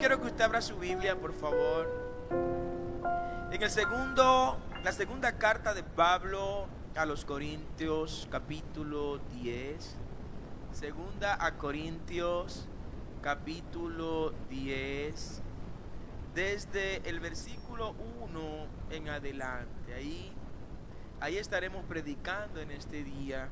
Quiero que usted abra su Biblia, por favor. En la segunda carta de Pablo a los Corintios, capítulo 10. Segunda a Corintios, capítulo 10. Desde el versículo 1 en adelante. Ahí estaremos predicando en este día.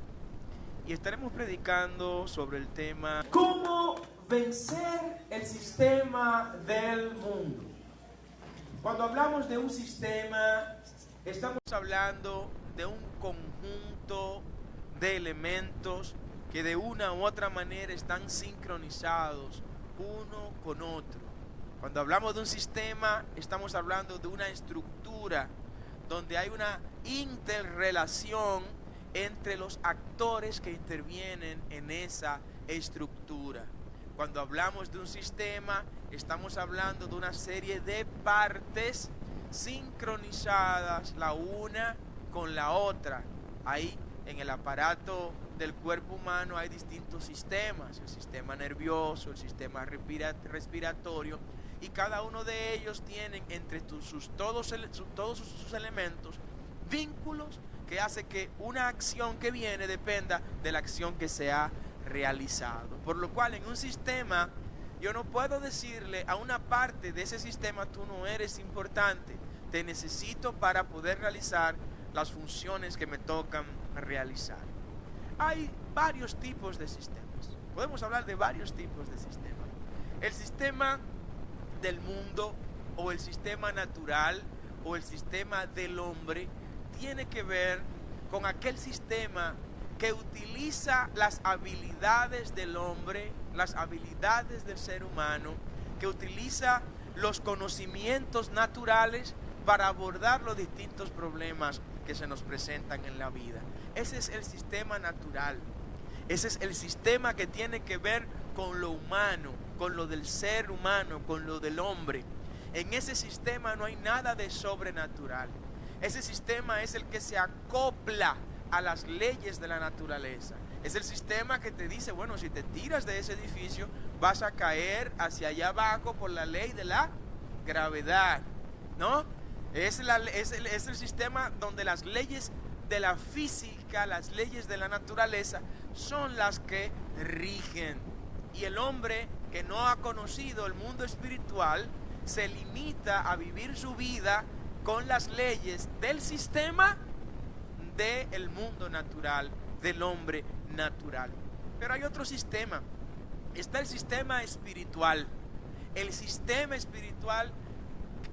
Y estaremos predicando sobre el tema ¿cómo vencer el sistema del mundo? Cuando hablamos de un sistema, estamos hablando de un conjunto de elementos que de una u otra manera están sincronizados uno con otro. Cuando hablamos de un sistema, estamos hablando de una estructura donde hay una interrelación entre los actores que intervienen en esa estructura. Cuando hablamos de un sistema, estamos hablando de una serie de partes sincronizadas la una con la otra. Ahí en el aparato del cuerpo humano hay distintos sistemas, el sistema nervioso, el sistema respiratorio, y cada uno de ellos tienen entre todos sus elementos vínculos que hace que una acción que viene dependa de la acción que se ha realizado. Por lo cual en un sistema yo no puedo decirle a una parte de ese sistema tú no eres importante, te necesito para poder realizar las funciones que me tocan realizar. Hay varios tipos de sistemas, podemos hablar de varios tipos de sistemas. El sistema del mundo o el sistema natural o el sistema del hombre tiene que ver con aquel sistema que utiliza las habilidades del hombre, las habilidades del ser humano, que utiliza los conocimientos naturales para abordar los distintos problemas que se nos presentan en la vida. Ese es el sistema natural. Ese es el sistema que tiene que ver con lo humano, con lo del ser humano, con lo del hombre. En ese sistema no hay nada de sobrenatural. Ese sistema es el que se acopla a las leyes de la naturaleza. Es el sistema que te dice, bueno, si te tiras de ese edificio, vas a caer hacia allá abajo por la ley de la gravedad, ¿no? Es el sistema donde las leyes de la física, las leyes de la naturaleza, son las que rigen. Y el hombre que no ha conocido el mundo espiritual, se limita a vivir su vida con las leyes del sistema del mundo natural, del hombre natural. Pero hay otro sistema. Está el sistema espiritual. El sistema espiritual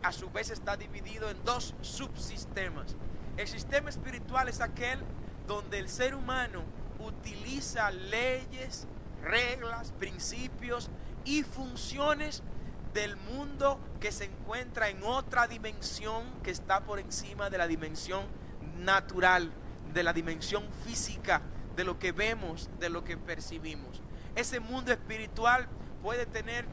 a su vez está dividido en dos subsistemas. El sistema espiritual es aquel donde el ser humano utiliza leyes, reglas, principios y funciones del mundo que se encuentra en otra dimensión que está por encima de la dimensión natural, de la dimensión física, de lo que vemos, de lo que percibimos. Ese mundo espiritual puede tener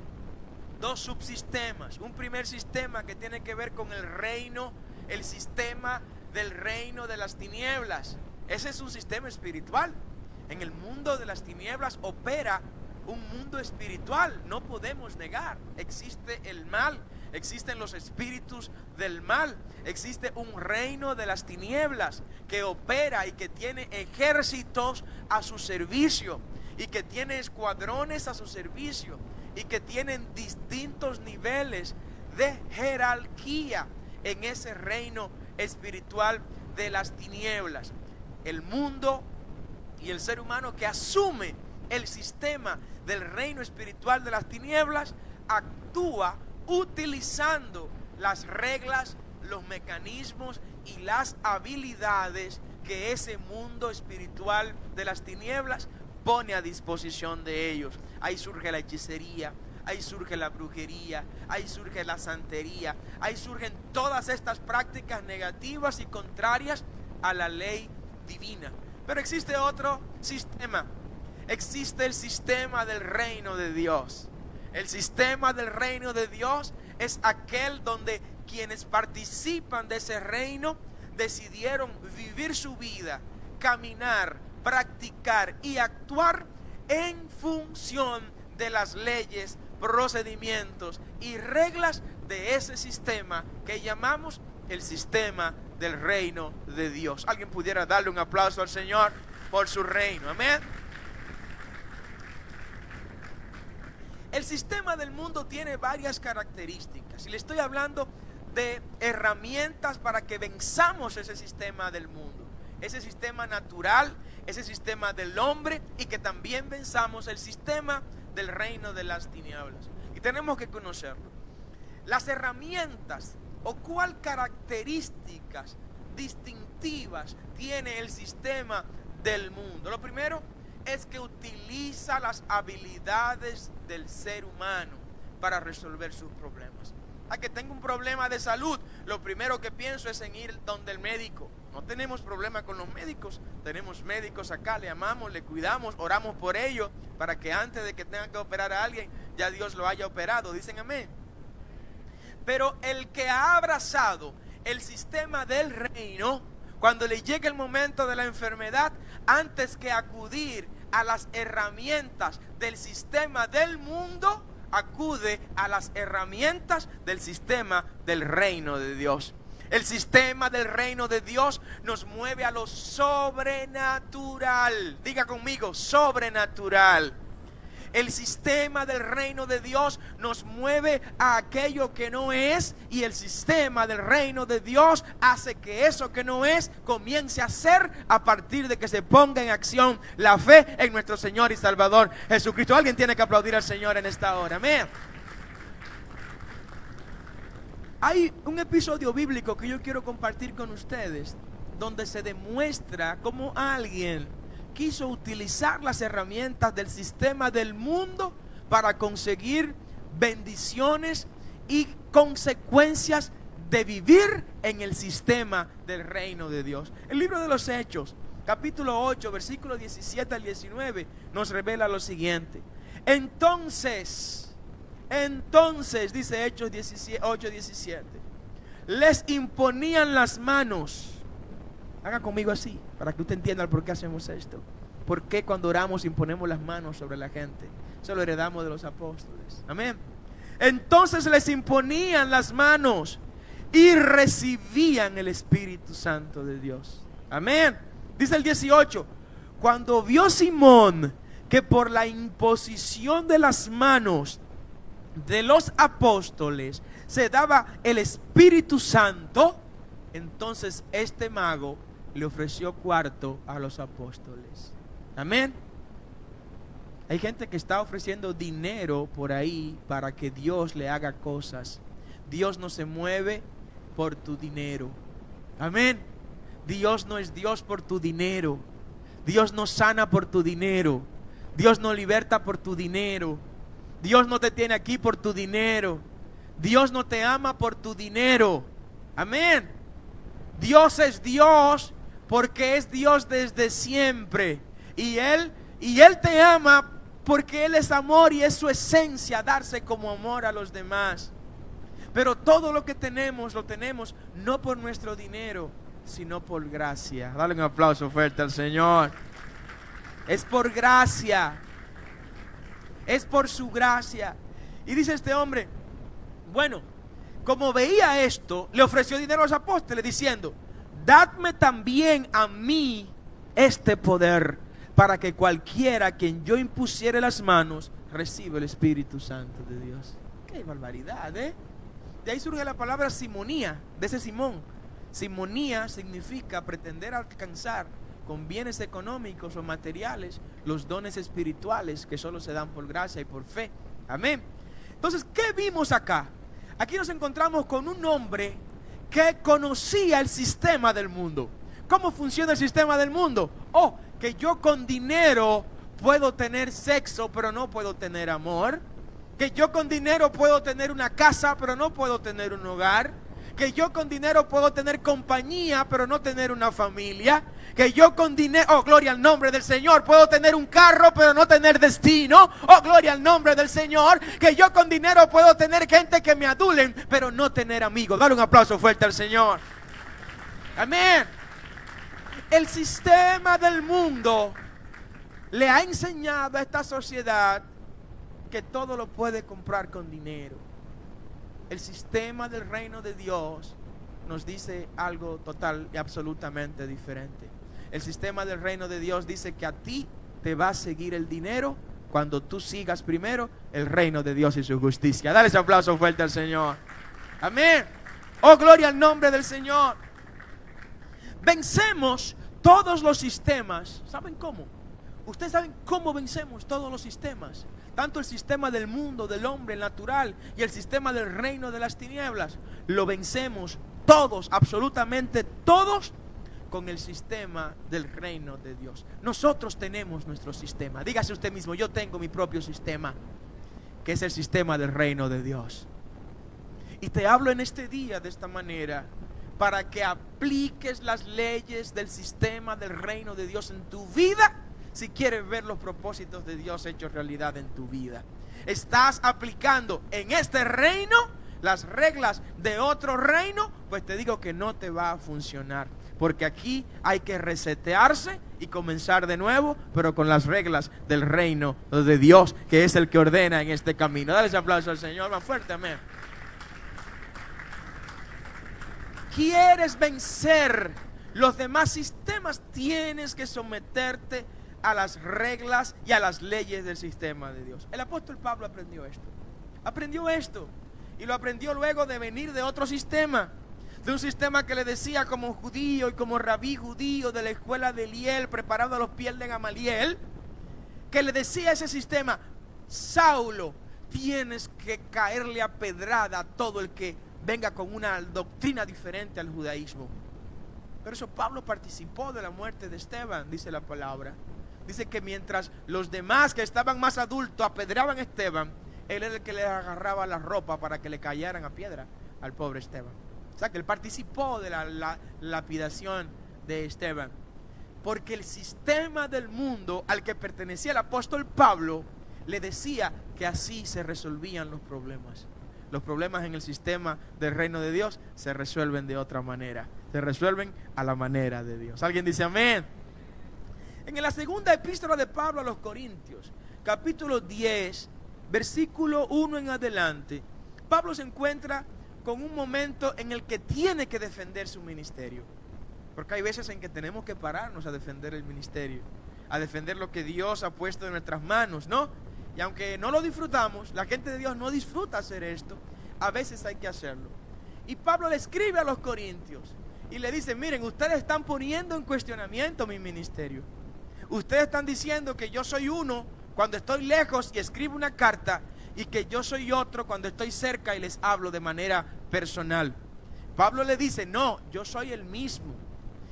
dos subsistemas. Un primer sistema que tiene que ver con el reino, el sistema del reino de las tinieblas. Ese es un sistema espiritual. En el mundo de las tinieblas opera un mundo espiritual, no podemos negar. Existe el mal, existen los espíritus del mal, existe un reino de las tinieblas que opera y que tiene ejércitos a su servicio y que tiene escuadrones a su servicio y que tienen distintos niveles de jerarquía en ese reino espiritual de las tinieblas. El mundo y el ser humano que asume el sistema del reino espiritual de las tinieblas actúa utilizando las reglas, los mecanismos y las habilidades que ese mundo espiritual de las tinieblas pone a disposición de ellos. Ahí surge la hechicería, ahí surge la brujería, ahí surge la santería, ahí surgen todas estas prácticas negativas y contrarias a la ley divina. Pero existe otro sistema. Existe el sistema del reino de Dios. El sistema del reino de Dios es aquel donde quienes participan de ese reino decidieron vivir su vida, caminar, practicar y actuar en función de las leyes procedimientos y reglas de ese sistema que llamamos el sistema del reino de Dios. ¿Alguien pudiera darle un aplauso al Señor por su reino? Amén. El sistema del mundo tiene varias características y le estoy hablando de herramientas para que venzamos ese sistema del mundo, ese sistema natural, ese sistema del hombre, y que también venzamos el sistema del reino de las tinieblas. Y tenemos que conocerlo. Las herramientas o cuál características distintivas tiene el sistema del mundo. Lo primero es que utiliza las habilidades del ser humano para resolver sus problemas. A que tengo un problema de salud, lo primero que pienso es en ir donde el médico. No tenemos problema con los médicos, tenemos médicos acá, le amamos, le cuidamos, oramos por ellos, para que antes de que tengan que operar a alguien, ya Dios lo haya operado. Dicen amén. Pero el que ha abrazado el sistema del reino, cuando le llegue el momento de la enfermedad, antes que acudir a las herramientas del sistema del mundo, acude a las herramientas del sistema del reino de Dios. El sistema del reino de Dios nos mueve a lo sobrenatural. Diga conmigo, sobrenatural. El sistema del reino de Dios nos mueve a aquello que no es, y el sistema del reino de Dios hace que eso que no es comience a ser a partir de que se ponga en acción la fe en nuestro Señor y Salvador Jesucristo. Alguien tiene que aplaudir al Señor en esta hora. Amén. Hay un episodio bíblico que yo quiero compartir con ustedes, donde se demuestra cómo alguien quiso utilizar las herramientas del sistema del mundo para conseguir bendiciones y consecuencias de vivir en el sistema del reino de Dios. El libro de los Hechos, capítulo 8, versículos 17 al 19, nos revela lo siguiente. Entonces, dice Hechos 8, 17, les imponían las manos. Haga conmigo así, para que usted entienda el por qué hacemos esto. ¿Por qué cuando oramos imponemos las manos sobre la gente? Eso lo heredamos de los apóstoles. Amén. Entonces les imponían las manos y recibían el Espíritu Santo de Dios. Amén. Dice el 18, cuando vio Simón que por la imposición de las manos de los apóstoles se daba el Espíritu Santo, entonces este mago le ofreció cuarto a los apóstoles. Amén. Hay gente que está ofreciendo dinero por ahí para que Dios le haga cosas. Dios no se mueve por tu dinero. Amén. Dios no es Dios por tu dinero. Dios no sana por tu dinero. Dios no liberta por tu dinero. Dios no te tiene aquí por tu dinero. Dios no te ama por tu dinero. Amén. Dios es Dios porque es Dios desde siempre. Y Él te ama porque Él es amor y es su esencia darse como amor a los demás. Pero todo lo que tenemos, lo tenemos no por nuestro dinero, sino por gracia. Dale un aplauso fuerte al Señor. Es por gracia. Es por su gracia. Y dice este hombre, bueno, como veía esto, le ofreció dinero a los apóstoles diciendo, dadme también a mí este poder, para que cualquiera a quien yo impusiere las manos reciba el Espíritu Santo de Dios. Qué barbaridad, ¿eh? De ahí surge la palabra simonía, de ese Simón. Simonía significa pretender alcanzar con bienes económicos o materiales los dones espirituales que solo se dan por gracia y por fe. Amén. Entonces, ¿qué vimos acá? Aquí nos encontramos con un hombre que conocía el sistema del mundo. ¿Cómo funciona el sistema del mundo? Oh, que yo con dinero puedo tener sexo, pero no puedo tener amor. Que yo con dinero puedo tener una casa, pero no puedo tener un hogar. Que yo con dinero puedo tener compañía, pero no tener una familia. Que yo con dinero, oh gloria al nombre del Señor, puedo tener un carro, pero no tener destino. Oh gloria al nombre del Señor. Que yo con dinero puedo tener gente que me adulen, pero no tener amigos. Dale un aplauso fuerte al Señor. Amén. El sistema del mundo le ha enseñado a esta sociedad que todo lo puede comprar con dinero. El sistema del reino de Dios nos dice algo total y absolutamente diferente. El sistema del reino de Dios dice que a ti te va a seguir el dinero cuando tú sigas primero el reino de Dios y su justicia. Dale ese aplauso fuerte al Señor. Amén. Oh, gloria al nombre del Señor. Vencemos todos los sistemas. ¿Saben cómo? Ustedes saben cómo vencemos todos los sistemas. Tanto el sistema del mundo, del hombre, el natural, y el sistema del reino de las tinieblas. Lo vencemos todos, absolutamente todos, con el sistema del reino de Dios. Nosotros tenemos nuestro sistema. Dígase usted mismo, yo tengo mi propio sistema, que es el sistema del reino de Dios. Y te hablo en este día de esta manera, para que apliques las leyes del sistema del reino de Dios en tu vida, si quieres ver los propósitos de Dios hechos realidad en tu vida. Estás aplicando en este reino las reglas de otro reino, pues te digo que no te va a funcionar. Porque aquí hay que resetearse y comenzar de nuevo, pero con las reglas del reino de Dios, que es el que ordena en este camino. Dale ese aplauso al Señor más fuerte, amén. ¿Quieres vencer los demás sistemas? Tienes que someterte a las reglas y a las leyes del sistema de Dios. El apóstol Pablo aprendió esto y lo aprendió luego de venir de otro sistema, de un sistema que le decía como judío y como rabí judío de la escuela de Eliel, preparado a los pies de Gamaliel, que le decía a ese sistema: Saulo, tienes que caerle a pedrada a todo el que venga con una doctrina diferente al judaísmo. Pero eso Pablo participó de la muerte de Esteban, dice la palabra. Dice que mientras los demás que estaban más adultos apedreaban a Esteban, él era el que le agarraba la ropa para que le cayeran a piedra al pobre Esteban. O sea que él participó de la lapidación de Esteban. Porque el sistema del mundo al que pertenecía el apóstol Pablo le decía que así se resolvían los problemas. Los problemas en el sistema del reino de Dios se resuelven de otra manera. Se resuelven a la manera de Dios. ¿Alguien dice amén? En la segunda epístola de Pablo a los Corintios, capítulo 10, versículo 1 en adelante, Pablo se encuentra con un momento en el que tiene que defender su ministerio. Porque hay veces en que tenemos que pararnos a defender el ministerio, a defender lo que Dios ha puesto en nuestras manos, ¿no? Y aunque no lo disfrutamos, la gente de Dios no disfruta hacer esto, a veces hay que hacerlo. Y Pablo le escribe a los corintios y le dice: miren, ustedes están poniendo en cuestionamiento mi ministerio. Ustedes están diciendo que yo soy uno cuando estoy lejos y escribo una carta, y que yo soy otro cuando estoy cerca y les hablo de manera personal. Pablo le dice: no, yo soy el mismo.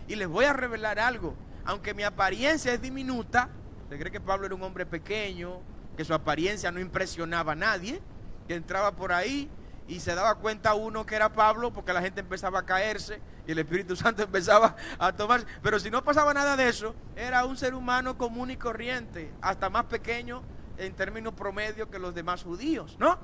Y les voy a revelar algo. Aunque mi apariencia es diminuta, ¿se cree que Pablo era un hombre pequeño, que su apariencia no impresionaba a nadie, que entraba por ahí y se daba cuenta uno que era Pablo porque la gente empezaba a caerse y el Espíritu Santo empezaba a tomar? Pero si no pasaba nada de eso, era un ser humano común y corriente, hasta más pequeño en términos promedio que los demás judíos, ¿no?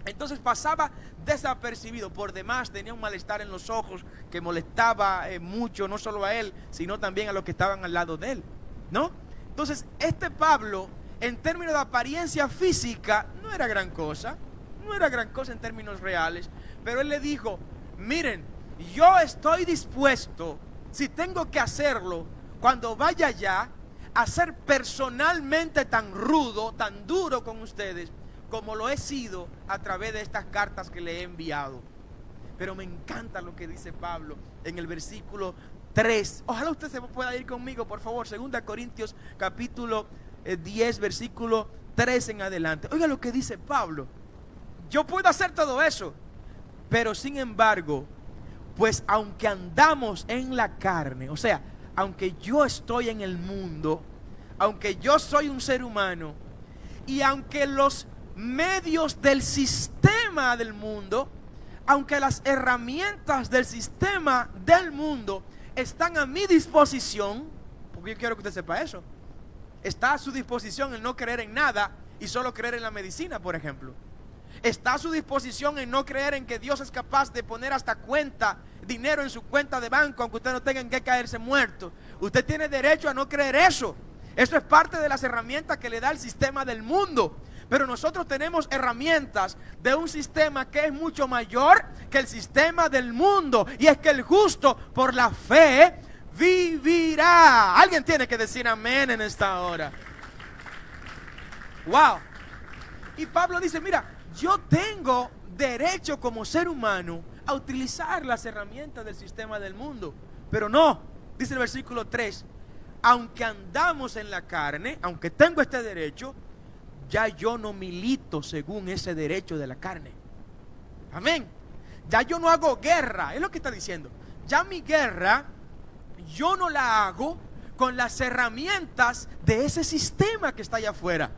Entonces pasaba desapercibido. Por demás tenía un malestar en los ojos que molestaba mucho, no solo a él, sino también a los que estaban al lado de él, ¿no? Entonces este Pablo, en términos de apariencia física, no era gran cosa en términos reales, pero él le dijo: miren, yo estoy dispuesto, si tengo que hacerlo, cuando vaya allá, a ser personalmente tan rudo, tan duro con ustedes, como lo he sido a través de estas cartas que le he enviado. Pero me encanta lo que dice Pablo en el versículo 3. Ojalá usted se pueda ir conmigo, por favor. 2 Corintios capítulo 10, versículo 3 en adelante. Oiga lo que dice Pablo: yo puedo hacer todo eso, pero sin embargo, pues aunque andamos en la carne, o sea, aunque yo estoy en el mundo, aunque yo soy un ser humano, y aunque los medios del sistema del mundo, aunque las herramientas del sistema del mundo están a mi disposición, porque yo quiero que usted sepa eso, está a su disposición el no creer en nada y solo creer en la medicina, por ejemplo. Está a su disposición en no creer en que Dios es capaz de poner hasta dinero en su cuenta de banco, aunque usted no tenga en qué caerse muerto. Usted tiene derecho a no creer eso. Eso es parte de las herramientas que le da el sistema del mundo. Pero nosotros tenemos herramientas de un sistema que es mucho mayor que el sistema del mundo. Y es que el justo por la fe vivirá. Alguien tiene que decir amén en esta hora. Wow. Y Pablo dice, mira, yo tengo derecho como ser humano a utilizar las herramientas del sistema del mundo. Pero no, dice el versículo 3, aunque andamos en la carne, aunque tengo este derecho, ya yo no milito según ese derecho de la carne. Amén. Ya yo no hago guerra, es lo que está diciendo. Ya mi guerra, yo no la hago con las herramientas de ese sistema que está allá afuera.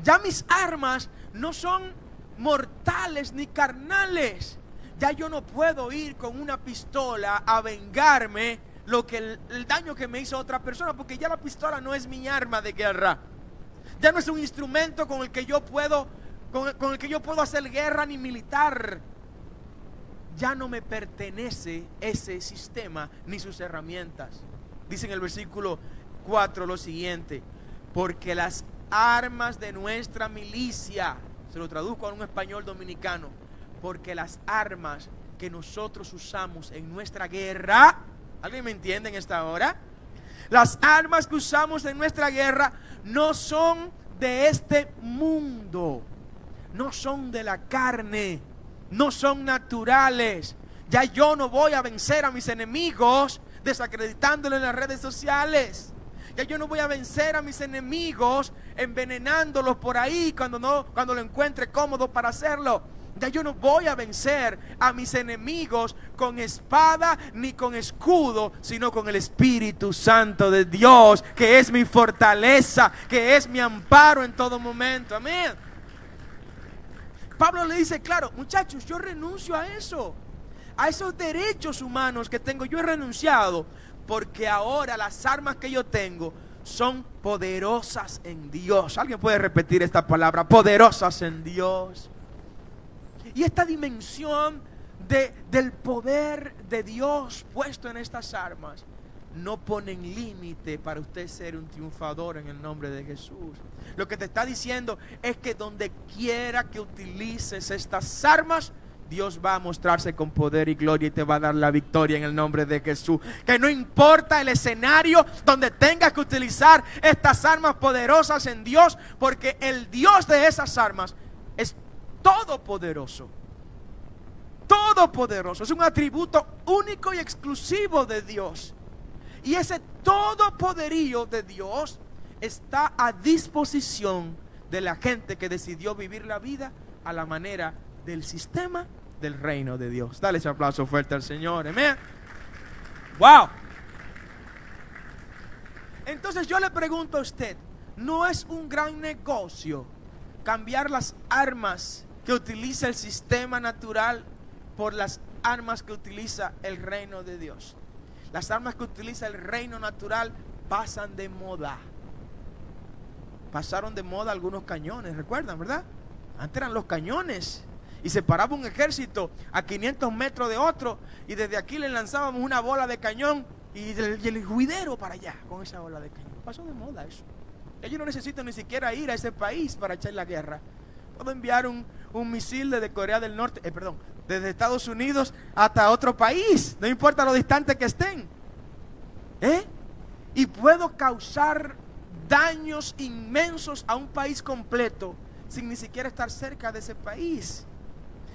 Ya mis armas no son mortales ni carnales. Ya yo no puedo ir con una pistola a vengarme el daño que me hizo otra persona, porque ya la pistola no es mi arma de guerra. Ya no es un instrumento con el que yo puedo hacer guerra ni militar. Ya no me pertenece ese sistema ni sus herramientas. Dice en el versículo 4 lo siguiente: porque las armas de nuestra milicia, se lo traduzco a un español dominicano, porque las armas que nosotros usamos en nuestra guerra, ¿alguien me entiende en esta hora? Las armas que usamos en nuestra guerra no son de este mundo, no son de la carne, no son naturales. Ya yo no voy a vencer a mis enemigos desacreditándolos en las redes sociales. Ya yo no voy a vencer a mis enemigos envenenándolos por ahí cuando lo encuentre cómodo para hacerlo. Ya yo no voy a vencer a mis enemigos con espada ni con escudo, sino con el Espíritu Santo de Dios, que es mi fortaleza, que es mi amparo en todo momento. Amén. Pablo le dice, claro, muchachos, yo renuncio a eso, a esos derechos humanos que tengo. Yo he renunciado porque ahora las armas que yo tengo son poderosas en Dios. ¿Alguien puede repetir esta palabra? Poderosas en Dios. Y esta dimensión del poder de Dios puesto en estas armas no ponen límite para usted ser un triunfador en el nombre de Jesús. Lo que te está diciendo es que donde quiera que utilices estas armas, Dios va a mostrarse con poder y gloria y te va a dar la victoria en el nombre de Jesús. Que no importa el escenario donde tengas que utilizar estas armas poderosas en Dios, porque el Dios de esas armas es todopoderoso. Todopoderoso. Es un atributo único y exclusivo de Dios. Y ese todopoderío de Dios está a disposición de la gente que decidió vivir la vida a la manera del sistema del reino de Dios. Dale ese aplauso fuerte al Señor. Amén. Wow. Entonces yo le pregunto a usted, ¿no es un gran negocio cambiar las armas que utiliza el sistema natural por las armas que utiliza el reino de Dios? Las armas que utiliza el reino natural pasan de moda. Pasaron de moda algunos cañones, ¿recuerdan, verdad? Antes eran los cañones y se paraba un ejército a 500 metros de otro y desde aquí le lanzábamos una bola de cañón y el juidero para allá con esa bola de cañón. Pasó de moda eso. Ellos no necesitan ni siquiera ir a ese país para echar la guerra. Puedo enviar un misil desde Corea del Norte, desde Estados Unidos hasta otro país, no importa lo distante que estén. Y puedo causar daños inmensos a un país completo sin ni siquiera estar cerca de ese país.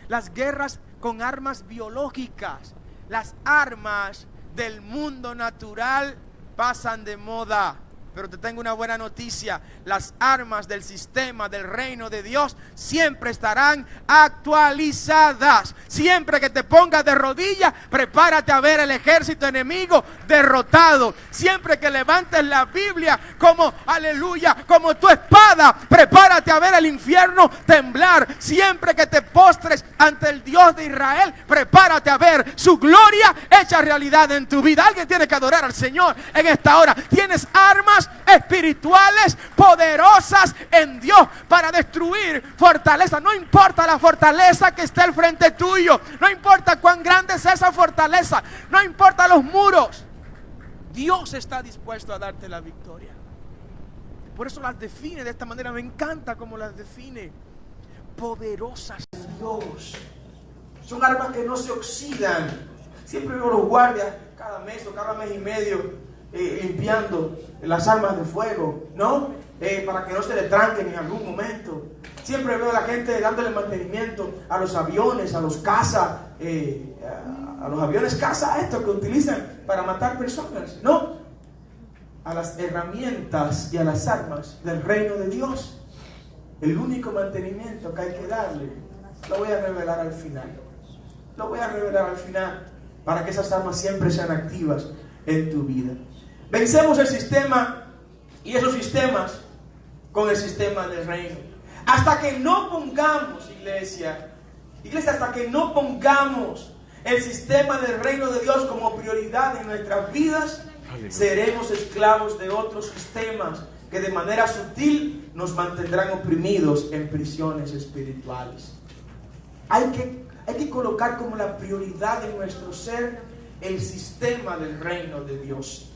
Las guerras con armas biológicas, las armas del mundo natural pasan de moda. Pero te tengo una buena noticia: las armas del sistema del reino de Dios siempre estarán actualizadas. Siempre que te pongas de rodillas, prepárate a ver el ejército enemigo derrotado. Siempre que levantes la Biblia como aleluya, como tu espada, prepárate a ver el infierno temblar. Siempre que te postres ante el Dios de Israel, prepárate a ver su gloria hecha realidad en tu vida. Alguien tiene que adorar al Señor en esta hora. Tienes armas espirituales poderosas en Dios para destruir fortaleza. No importa la fortaleza que esté al frente tuyo, no importa cuán grande es esa fortaleza, no importa los muros, Dios está dispuesto a darte la victoria. Por eso las define de esta manera. Me encanta cómo las define. Poderosas de Dios. Son armas que no se oxidan. Siempre veo los guardias cada mes o cada mes y medio limpiando las armas de fuego, ¿no? Para que no se le tranquen en algún momento. Siempre veo a la gente dándole mantenimiento a los aviones, a los caza, a los aviones caza estos que utilizan para matar personas, ¿no? A las herramientas y a las armas del reino de Dios. El único mantenimiento que hay que darle, lo voy a revelar al final. Lo voy a revelar al final para que esas armas siempre sean activas en tu vida. Vencemos el sistema y esos sistemas con el sistema del reino. Hasta que no pongamos, iglesia, hasta que no pongamos el sistema del reino de Dios como prioridad en nuestras vidas, seremos esclavos de otros sistemas que de manera sutil nos mantendrán oprimidos en prisiones espirituales. Hay que colocar como la prioridad en nuestro ser el sistema del reino de Dios.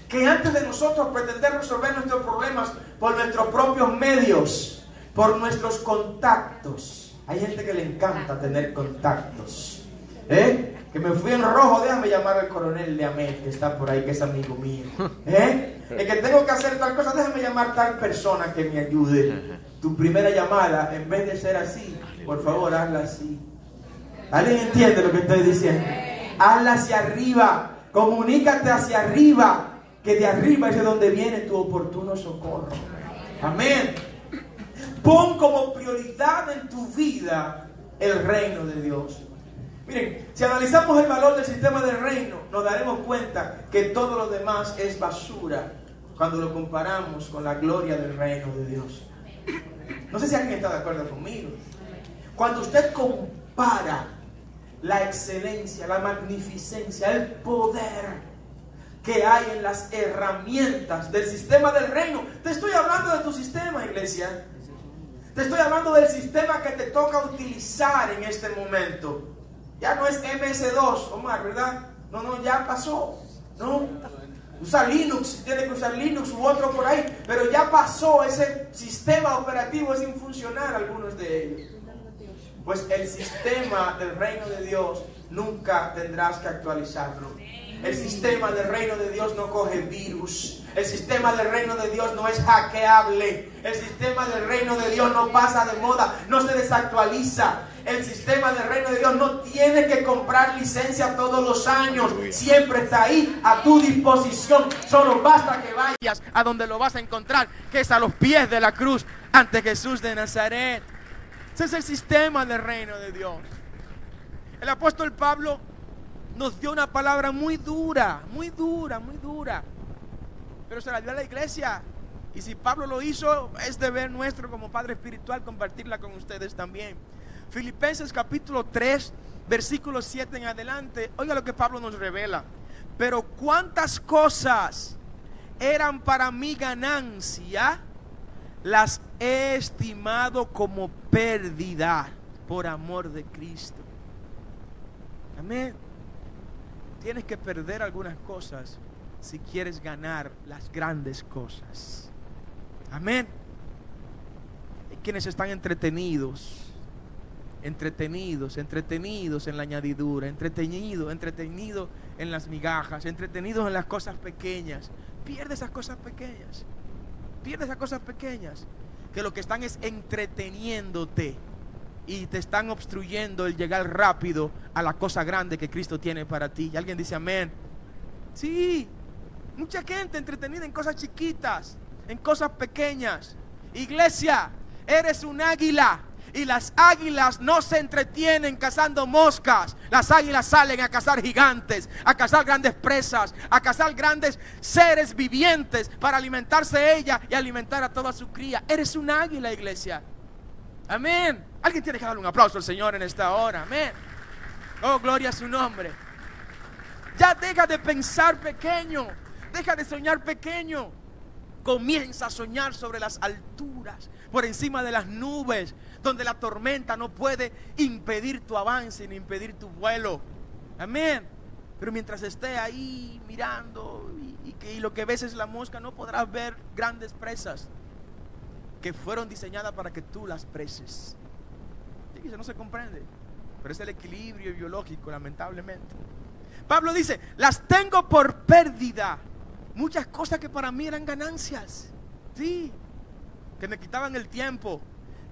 Que antes de nosotros pretender resolver nuestros problemas por nuestros propios medios, por nuestros contactos. Hay gente que le encanta tener contactos. Que me fui en rojo, déjame llamar al coronel de Amén, que está por ahí, que es amigo mío. El que tengo que hacer tal cosa, déjame llamar a tal persona que me ayude. Tu primera llamada, en vez de ser así, por favor, hazla así. ¿Alguien entiende lo que estoy diciendo? Hazla hacia arriba, comunícate hacia arriba, que de arriba es de donde viene tu oportuno socorro. Amén. Pon como prioridad en tu vida el reino de Dios. Miren, si analizamos el valor del sistema del reino, nos daremos cuenta que todo lo demás es basura cuando lo comparamos con la gloria del reino de Dios. No sé si alguien está de acuerdo conmigo. Cuando usted compara la excelencia, la magnificencia, el poder que hay en las herramientas del sistema del reino. Te estoy hablando de tu sistema, iglesia. Te estoy hablando del sistema que te toca utilizar en este momento. Ya no es MS2, Omar, ¿verdad? No, ya pasó. No, usa Linux, tiene que usar Linux u otro por ahí. Pero ya pasó, ese sistema operativo es infuncional, algunos de ellos. Pues el sistema del reino de Dios nunca tendrás que actualizarlo. El sistema del reino de Dios no coge virus. El sistema del reino de Dios no es hackeable. El sistema del reino de Dios no pasa de moda, no se desactualiza. El sistema del reino de Dios no tiene que comprar licencia todos los años. Siempre está ahí a tu disposición. Solo basta que vayas a donde lo vas a encontrar, que es a los pies de la cruz ante Jesús de Nazaret. Ese es el sistema del reino de Dios. El apóstol Pablo nos dio una palabra muy dura, muy dura, muy dura. Pero se la dio a la iglesia. Y si Pablo lo hizo, es deber nuestro como Padre Espiritual compartirla con ustedes también. Filipenses capítulo 3, versículo 7 en adelante. Oiga lo que Pablo nos revela. Pero cuántas cosas eran para mi ganancia, las he estimado como pérdida por amor de Cristo. Amén. Tienes que perder algunas cosas si quieres ganar las grandes cosas. Amén. Hay quienes están entretenidos en la añadidura, entretenidos en las migajas, entretenidos en las cosas pequeñas. Pierde esas cosas pequeñas. Que lo que están es entreteniéndote y te están obstruyendo el llegar rápido a la cosa grande que Cristo tiene para ti. Y alguien dice amén. Sí, mucha gente entretenida en cosas chiquitas, en cosas pequeñas. Iglesia, eres un águila. Y las águilas no se entretienen cazando moscas. Las águilas salen a cazar gigantes, a cazar grandes presas, a cazar grandes seres vivientes para alimentarse ella y alimentar a toda su cría. Eres un águila, iglesia. Amén. Alguien tiene que darle un aplauso al Señor en esta hora. Amén. Oh, gloria a su nombre. Ya deja de pensar pequeño. Deja de soñar pequeño. Comienza a soñar sobre las alturas, por encima de las nubes, donde la tormenta no puede impedir tu avance ni impedir tu vuelo. Amén. Pero mientras esté ahí mirando y lo que ves es la mosca, no podrás ver grandes presas. que fueron diseñadas para que tú las precies. Y eso no se comprende, pero es el equilibrio biológico, lamentablemente. Pablo dice, las tengo por pérdida. Muchas cosas que para mí eran ganancias, sí, que me quitaban el tiempo.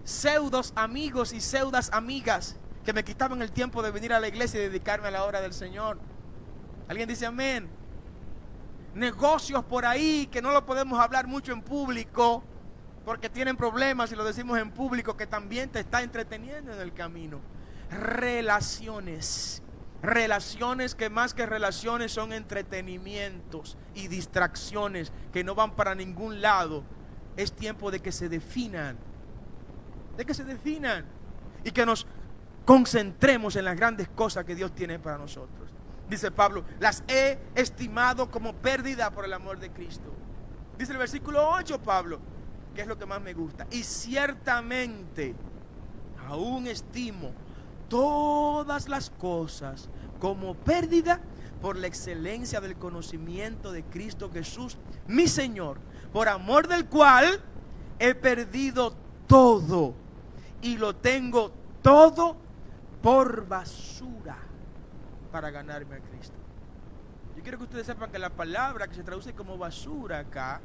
Pseudos amigos y pseudas amigas que me quitaban el tiempo de venir a la iglesia y dedicarme a la obra del Señor. ¿Alguien dice amén? Negocios por ahí que no lo podemos hablar mucho en público porque tienen problemas, si lo decimos en público, que también te está entreteniendo en el camino. Relaciones que más que relaciones son entretenimientos y distracciones que no van para ningún lado. Es tiempo de que se definan, y que nos concentremos en las grandes cosas que Dios tiene para nosotros. Dice Pablo, las he estimado como pérdida por el amor de Cristo. Dice el versículo 8 Pablo, que es lo que más me gusta. Y ciertamente aún estimo todas las cosas como pérdida por la excelencia del conocimiento de Cristo Jesús, mi Señor, por amor del cual he perdido todo y lo tengo todo por basura para ganarme a Cristo. Yo quiero que ustedes sepan que la palabra que se traduce como basura acá,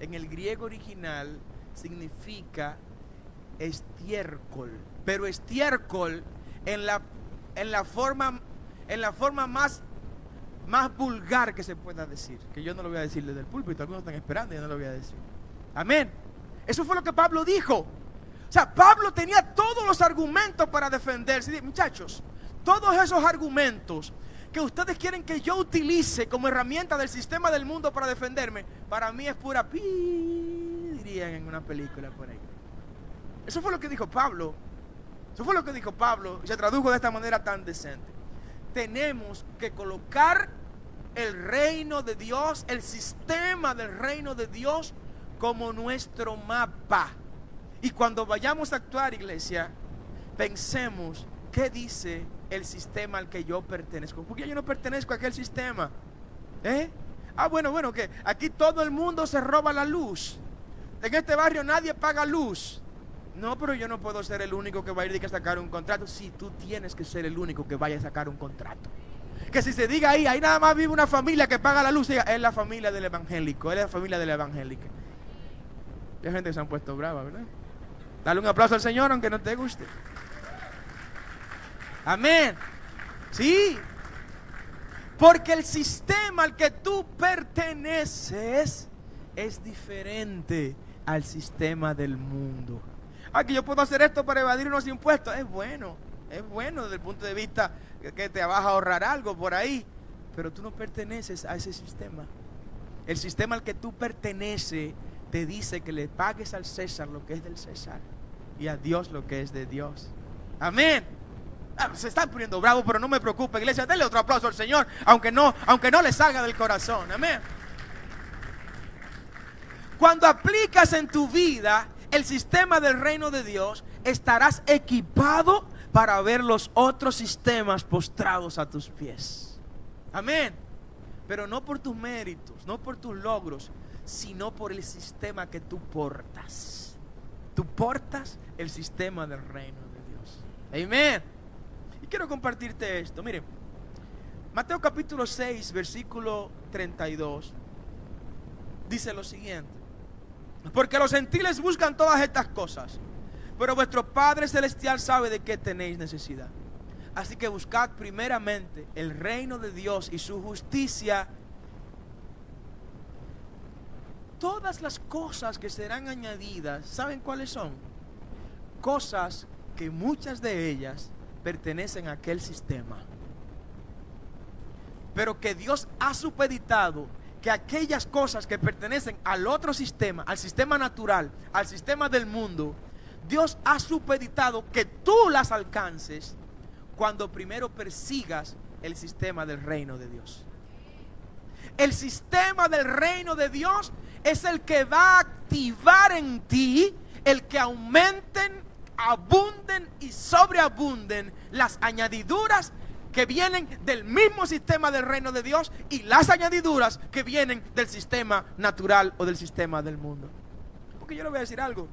en el griego original, significa estiércol. Pero estiércol en la forma más vulgar que se pueda decir, que yo no lo voy a decir desde el púlpito, algunos están esperando y yo no lo voy a decir. Amén. Eso fue lo que Pablo dijo. O sea, Pablo tenía todos los argumentos para defenderse. Muchachos, todos esos argumentos que ustedes quieren que yo utilice como herramienta del sistema del mundo para defenderme, para mí es pura pi, dirían en una película por ahí. Eso fue lo que dijo Pablo. Se tradujo de esta manera tan decente. Tenemos que colocar el reino de Dios, el sistema del reino de Dios como nuestro mapa. Y cuando vayamos a actuar, iglesia, pensemos qué dice el sistema al que yo pertenezco. Porque yo no pertenezco a aquel sistema. Bueno, que aquí todo el mundo se roba la luz. En este barrio nadie paga luz. No, pero yo no puedo ser el único que va a ir a sacar un contrato. Sí, tú tienes que ser el único que vaya a sacar un contrato. Que si se diga ahí nada más vive una familia que paga la luz, diga, es la familia del evangélico, es la familia de la evangélica. Hay gente que se han puesto brava, ¿verdad? Dale un aplauso al Señor aunque no te guste. Amén. Sí. Porque el sistema al que tú perteneces es diferente al sistema del mundo. Que yo puedo hacer esto para evadir unos impuestos. Es bueno desde el punto de vista que te vas a ahorrar algo por ahí. Pero tú no perteneces a ese sistema. El sistema al que tú perteneces te dice que le pagues al César lo que es del César y a Dios lo que es de Dios. Amén. Se están poniendo bravos, pero no me preocupe, iglesia. Denle otro aplauso al Señor, aunque no le salga del corazón. Amén. Cuando aplicas en tu vida el sistema del reino de Dios, estarás equipado para ver los otros sistemas postrados a tus pies. Amén. Pero no por tus méritos, no por tus logros, sino por el sistema que tú portas. Tú portas el sistema del reino de Dios. Amén. Y quiero compartirte esto. Miren, Mateo capítulo 6, versículo 32, dice lo siguiente: porque los gentiles buscan todas estas cosas, pero vuestro Padre Celestial sabe de qué tenéis necesidad. Así que buscad primeramente el reino de Dios y su justicia. Todas las cosas que serán añadidas, ¿saben cuáles son? Cosas que muchas de ellas pertenecen a aquel sistema, pero que Dios ha supeditado que aquellas cosas que pertenecen al otro sistema, al sistema natural, al sistema del mundo, Dios ha supeditado que tú las alcances cuando primero persigas el sistema del reino de Dios. El sistema del reino de Dios es el que va a activar en ti el que aumenten, abunden y sobreabunden las añadiduras que vienen del mismo sistema del reino de Dios y las añadiduras que vienen del sistema natural o del sistema del mundo. Porque yo le voy a decir algo: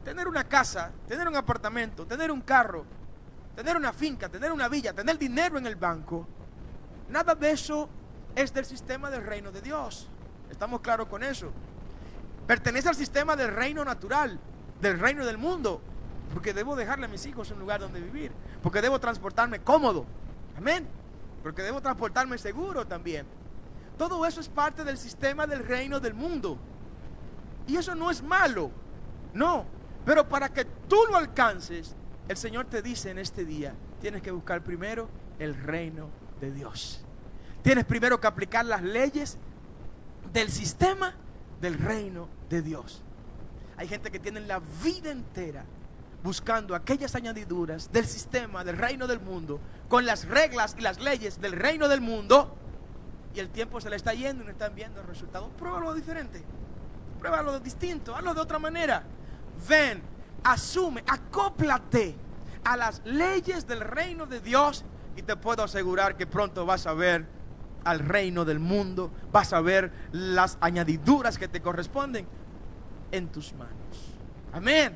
tener una casa, tener un apartamento, tener un carro, tener una finca, tener una villa, tener dinero en el banco, nada de eso es del sistema del reino de Dios. ¿Estamos claros con eso? Pertenece al sistema del reino natural, del reino del mundo, porque debo dejarle a mis hijos un lugar donde vivir, porque debo transportarme cómodo, amén, porque debo transportarme seguro también. Todo eso es parte del sistema del reino del mundo, y eso no es malo, no, pero para que tú lo alcances, el Señor te dice en este día, tienes que buscar primero el reino de Dios. Tienes primero que aplicar las leyes del sistema del reino de Dios. Hay gente que tiene la vida entera buscando aquellas añadiduras del sistema del reino del mundo, con las reglas y las leyes del reino del mundo, y el tiempo se le está yendo y no están viendo el resultado. Pruébalo diferente, pruébalo distinto, hazlo de otra manera. Ven, asume, acóplate a las leyes del reino de Dios, y te puedo asegurar que pronto vas a ver al reino del mundo, vas a ver las añadiduras que te corresponden en tus manos. Amén.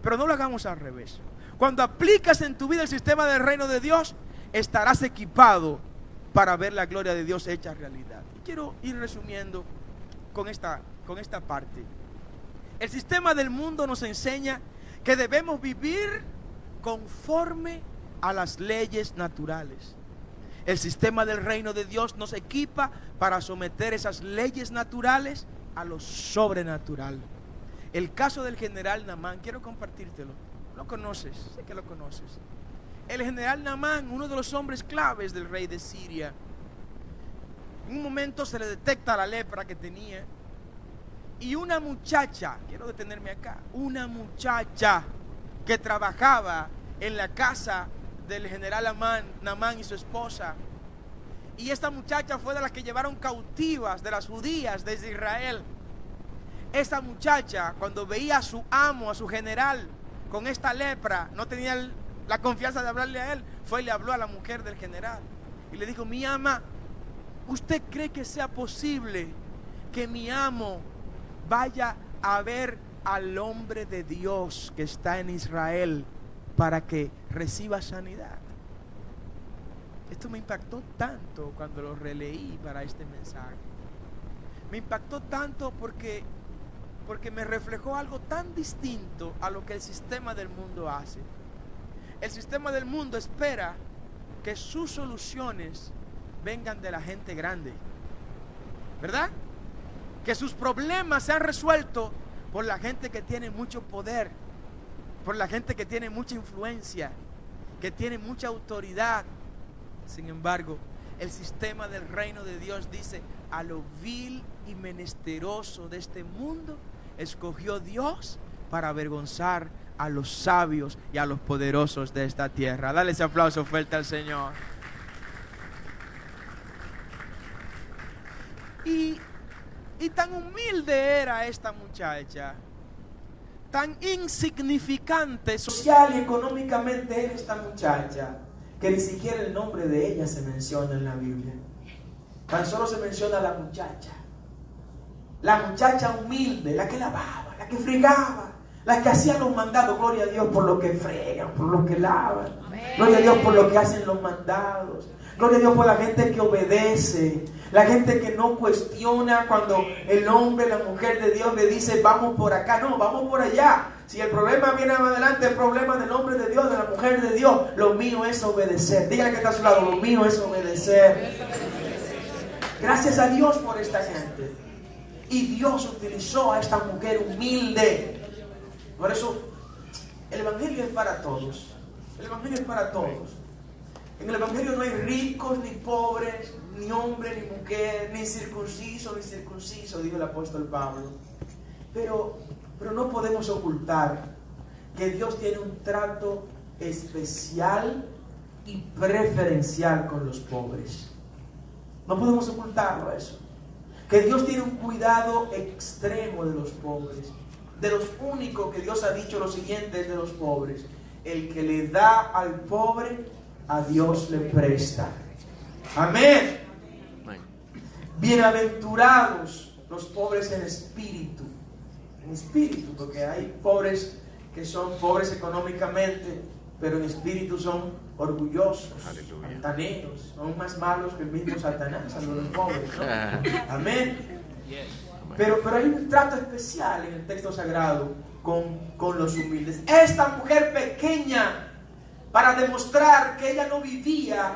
Pero no lo hagamos al revés. Cuando aplicas en tu vida el sistema del reino de Dios, estarás equipado para ver la gloria de Dios hecha realidad. Y quiero ir resumiendo con esta parte. El sistema del mundo nos enseña que debemos vivir conforme a las leyes naturales. El sistema del reino de Dios nos equipa para someter esas leyes naturales a lo sobrenatural. El caso del general Naamán, quiero compartírtelo. Lo conoces, sé que lo conoces. El general Naamán, uno de los hombres claves del rey de Siria, en un momento se le detecta la lepra que tenía, y una muchacha, quiero detenerme acá, una muchacha que trabajaba en la casa del general Naamán y su esposa, y esta muchacha fue de las que llevaron cautivas de las judías desde Israel. Esa muchacha, cuando veía a su amo, a su general con esta lepra, no tenía la confianza de hablarle a él, fue y le habló a la mujer del general y le dijo: mi ama, ¿usted cree que sea posible que mi amo vaya a ver al hombre de Dios que está en Israel para que reciba sanidad? Esto me impactó tanto cuando lo releí para este mensaje. Me impactó tanto porque me reflejó algo tan distinto a lo que el sistema del mundo hace. El sistema del mundo espera que sus soluciones vengan de la gente grande, ¿verdad? Que sus problemas sean resueltos por la gente que tiene mucho poder, por la gente que tiene mucha influencia, que tiene mucha autoridad. Sin embargo, el sistema del reino de Dios dice: a lo vil y menesteroso de este mundo escogió Dios para avergonzar a los sabios y a los poderosos de esta tierra. Dale ese aplauso fuerte al Señor. Y tan humilde era esta muchacha, tan insignificante social y económicamente era esta muchacha, que ni siquiera el nombre de ella se menciona en la Biblia. Tan solo se menciona a la muchacha humilde, la que lavaba, la que fregaba, la que hacía los mandados. Gloria a Dios por lo que fregan, por lo que lavan. Gloria a Dios por lo que hacen los mandados. Gloria a Dios por la gente que obedece, la gente que no cuestiona cuando el hombre, la mujer de Dios le dice: vamos por acá, no, vamos por allá. Si el problema viene más adelante, el problema del hombre de Dios, de la mujer de Dios, lo mío es obedecer. Dígale que está a su lado: lo mío es obedecer. Gracias a Dios por esta gente. Y Dios utilizó a esta mujer humilde. Por eso el evangelio es para todos. El evangelio es para todos. En el evangelio no hay ricos ni pobres, ni hombre ni mujer, ni circunciso ni circunciso, dijo el apóstol Pablo. Pero no podemos ocultar que Dios tiene un trato especial y preferencial con los pobres. No podemos ocultarlo eso. Que Dios tiene un cuidado extremo de los pobres. De los únicos que Dios ha dicho lo siguiente es de los pobres: el que le da al pobre, a Dios le presta. Amén. Bienaventurados los pobres en espíritu. en espíritu, porque hay pobres que son pobres económicamente, pero en espíritu son orgullosos, altaneros, son más malos que el mismo Satanás, algunos pobres, ¿no? Amén. Pero hay un trato especial en el texto sagrado con los humildes. Esta mujer pequeña, para demostrar que ella no vivía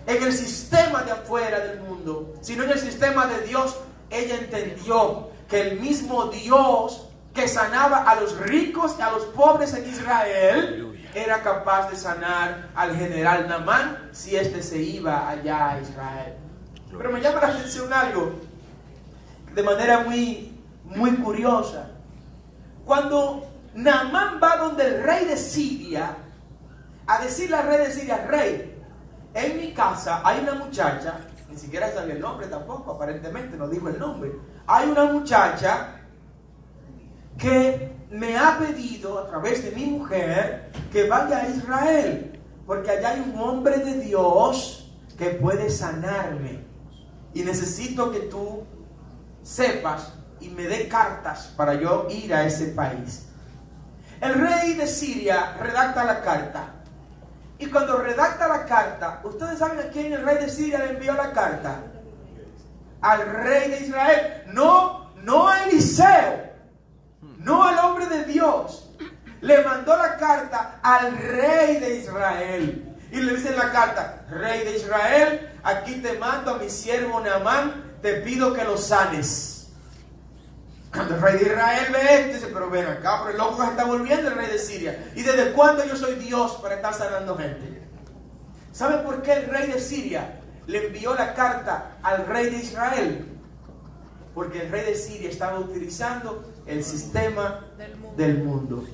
en el sistema de afuera del mundo, sino en el sistema de Dios, ella entendió que el mismo Dios que sanaba a los ricos y a los pobres en Israel, era capaz de sanar al general Naamán si éste se iba allá a Israel. Pero me llama la atención algo de manera muy curiosa. Cuando Naamán va donde el rey de Siria, a decirle al rey de Siria: rey, en mi casa hay una muchacha, ni siquiera sabía el nombre tampoco, aparentemente no dijo el nombre, hay una muchacha que me ha pedido a través de mi mujer que vaya a Israel, porque allá hay un hombre de Dios que puede sanarme, y necesito que tú sepas y me dé cartas para yo ir a ese país. El rey de Siria redacta la carta, y cuando redacta la carta, ¿ustedes saben a quién el rey de Siria le envió la carta? Al rey de Israel. No a Eliseo, no al hombre de Dios. Le mandó la carta al rey de Israel. Y le dice en la carta: rey de Israel, aquí te mando a mi siervo Naamán, te pido que lo sanes. Cuando el rey de Israel ve esto, dice: pero ven acá, pero el loco que se está volviendo el rey de Siria. ¿Y desde cuándo yo soy Dios para estar sanando gente? ¿Sabe por qué el rey de Siria le envió la carta al rey de Israel? Porque el rey de Siria estaba utilizando el sistema del mundo.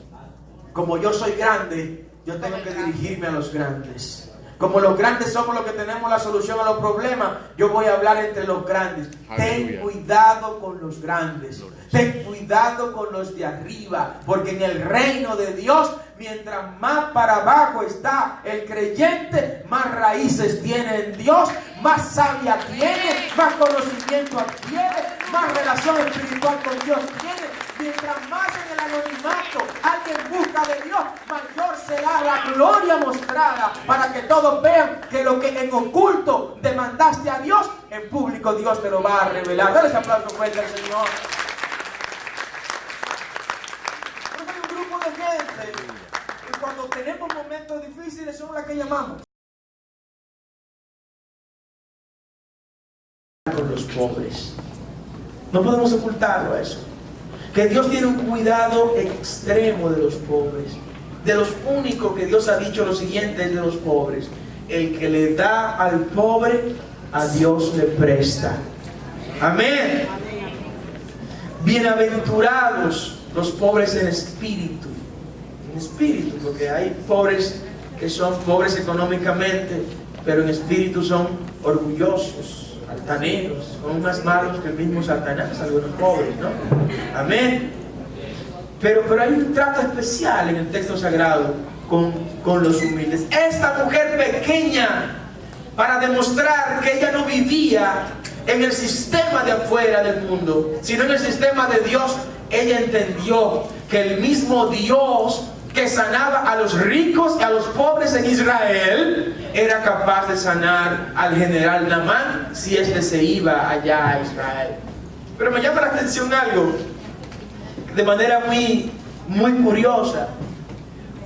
Como yo soy grande, yo tengo que dirigirme a los grandes. Como los grandes somos los que tenemos la solución a los problemas, yo voy a hablar entre los grandes. Ten cuidado con los grandes. Ten cuidado con los de arriba. Porque en el reino de Dios, mientras más para abajo está el creyente, más raíces tiene en Dios, más sabia tiene, más conocimiento adquiere, más relación espiritual con Dios tiene. Mientras más en el anonimato alguien busca de Dios, mayor será la gloria mostrada, para que todos vean que lo que en oculto demandaste a Dios, en público Dios te lo va a revelar. Dale ese aplauso fuerte al Señor. Porque hay un grupo de gente que cuando tenemos momentos difíciles son las que llamamos con los pobres. No podemos ocultarlo a eso. Que Dios tiene un cuidado extremo de los pobres. De los únicos que Dios ha dicho lo siguiente es de los pobres: el que le da al pobre, a Dios le presta. Amén. Bienaventurados los pobres en espíritu. En espíritu, porque hay pobres que son pobres económicamente, pero en espíritu son orgullosos, altaneros, son más malos que el mismo Satanás, algunos pobres, ¿no? Amén. Pero hay un trato especial en el texto sagrado con los humildes. Esta mujer pequeña, para demostrar que ella no vivía en el sistema de afuera del mundo, sino en el sistema de Dios, ella entendió que el mismo Dios que sanaba a los ricos y a los pobres en Israel, era capaz de sanar al general Naamán si éste se iba allá a Israel. Pero me llama la atención algo de manera muy curiosa.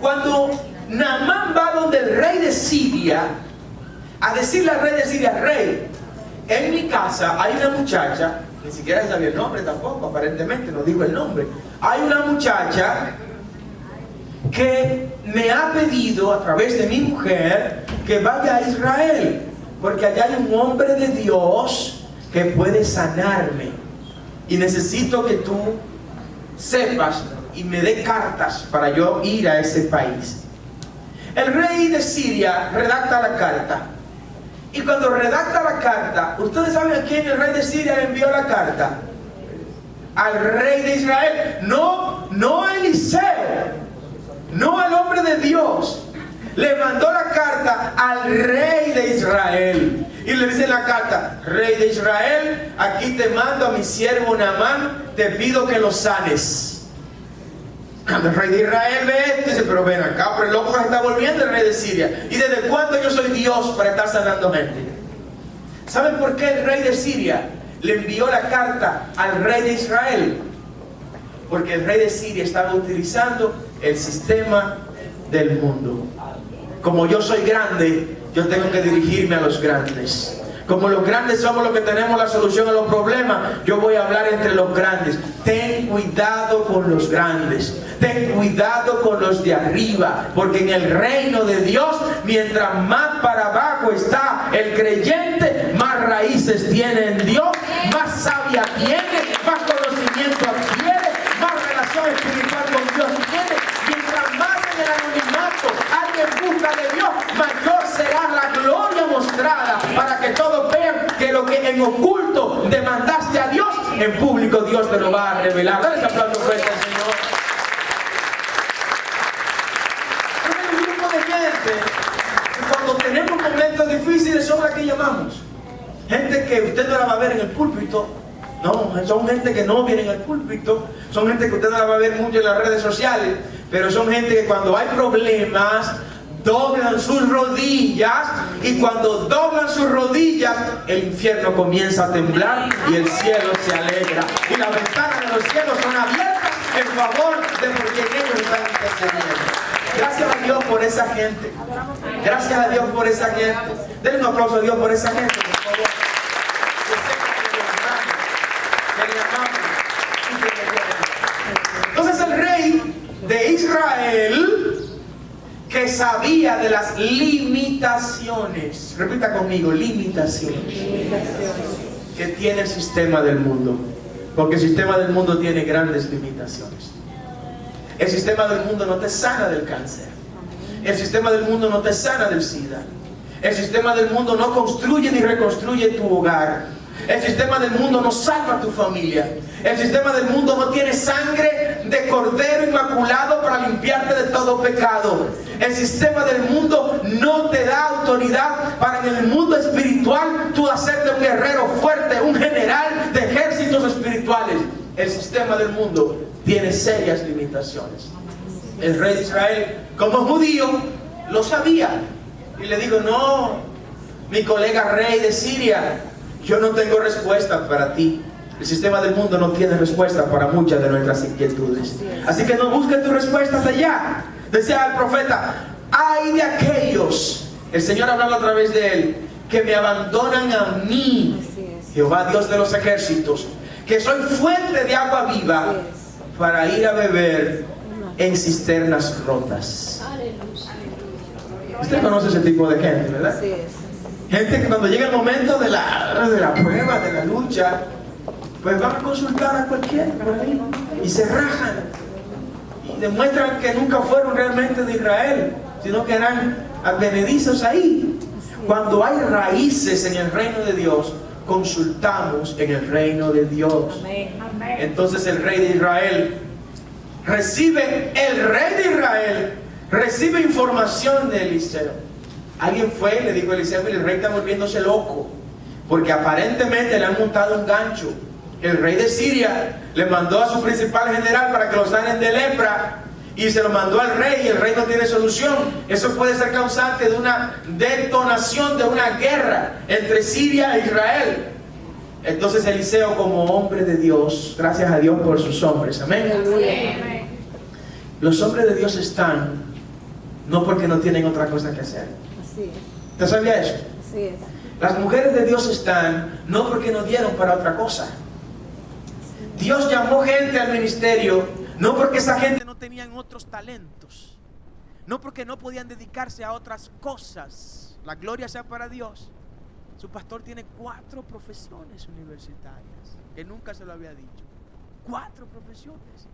Cuando Naamán va donde el rey de Siria, a decirle al rey de Siria: rey, en mi casa hay una muchacha, ni siquiera sabía el nombre tampoco, aparentemente no dijo el nombre, hay una muchacha que me ha pedido a través de mi mujer que vaya a Israel, porque allá hay un hombre de Dios que puede sanarme, y necesito que tú sepas y me dé cartas para yo ir a ese país. El rey de Siria redacta la carta, y cuando redacta la carta, ¿ustedes saben a quién el rey de Siria le envió la carta? Al rey de Israel. No a Eliseo, no al hombre de Dios. Le mandó la carta al rey de Israel. Y le dice en la carta: rey de Israel, aquí te mando a mi siervo Naamán, te pido que lo sanes. Cuando el rey de Israel ve esto, dice, pero ven acá, pero el loco se está volviendo el rey de Siria. ¿Y desde cuándo yo soy Dios para estar sanando gente? ¿Saben por qué el rey de Siria le envió la carta al rey de Israel? Porque el rey de Siria estaba utilizando el sistema del mundo. Como yo soy grande, yo tengo que dirigirme a los grandes. Como los grandes somos los que tenemos la solución a los problemas, yo voy a hablar entre los grandes. Ten cuidado con los grandes. Ten cuidado con los de arriba. Porque en el reino de Dios, mientras más para abajo está el creyente, más raíces tiene en Dios, más sabia tiene, más conocimiento adquiere, más relación espiritual con Dios tiene. Mientras más en el anonimato alguien busca de Dios, mayor será la gloria mostrada, para que todos vean que lo que en oculto demandaste a Dios, en público Dios te lo va a revelar. Dale ese aplauso fuerte al Señor. Hay un grupo de gente que cuando tenemos momentos difíciles son las que llamamos. Gente que usted no la va a ver en el púlpito. No, son gente que no viene al púlpito. Son gente que usted no la va a ver mucho en las redes sociales. Pero son gente que cuando hay problemas doblan sus rodillas, y cuando doblan sus rodillas el infierno comienza a temblar y el cielo se alegra y las ventanas de los cielos son abiertas en favor de por quien ellos están intercediendo. Gracias a Dios por esa gente. Gracias a Dios por esa gente. Denle un aplauso a Dios por esa gente, por favor. Entonces el rey de Israel, que sabía de las limitaciones, repita conmigo, limitaciones, que tiene el sistema del mundo, porque el sistema del mundo tiene grandes limitaciones. El sistema del mundo no te sana del cáncer, el sistema del mundo no te sana del SIDA, el sistema del mundo no construye ni reconstruye tu hogar, el sistema del mundo no salva a tu familia, el sistema del mundo no tiene sangre de cordero inmaculado para limpiarte de todo pecado. El sistema del mundo no te da autoridad para en el mundo espiritual tú hacerte un guerrero fuerte, un general de ejércitos espirituales. El sistema del mundo tiene serias limitaciones. El rey de Israel, como judío, lo sabía y le dijo, no, mi colega rey de Siria, yo no tengo respuesta para ti. El sistema del mundo no tiene respuesta para muchas de nuestras inquietudes. Así que no busques tus respuestas allá. Decía el profeta, ay de aquellos, el Señor hablando a través de él, que me abandonan a mí, Jehová Dios de los ejércitos, que soy fuente de agua viva, para ir a beber en cisternas rotas. Usted conoce ese tipo de gente, ¿verdad? Gente que cuando llega el momento de la prueba, de la lucha, pues van a consultar a cualquiera por ahí y se rajan y demuestran que nunca fueron realmente de Israel, sino que eran advenedizos ahí. Cuando hay raíces en el reino de Dios, consultamos en el reino de Dios. Entonces el rey de Israel recibe información de Eliseo. Alguien fue y le dijo a Eliseo, mire, el rey está volviéndose loco, porque aparentemente le han montado un gancho. El rey de Siria le mandó a su principal general para que lo sanen de lepra, y se lo mandó al rey, y el rey no tiene solución. Eso puede ser causante de una detonación de una guerra entre Siria e Israel. Entonces Eliseo, como hombre de Dios, gracias a Dios por sus hombres, amén. Los hombres de Dios están no porque no tienen otra cosa que hacer. ¿Usted sabía eso? Así es. Las mujeres de Dios están no porque no dieron para otra cosa. Dios llamó gente al ministerio no porque esa gente no tenían otros talentos, no porque no podían dedicarse a otras cosas. La gloria sea para Dios. Su pastor tiene 4 profesiones universitarias, que nunca se lo había dicho. 4 profesiones.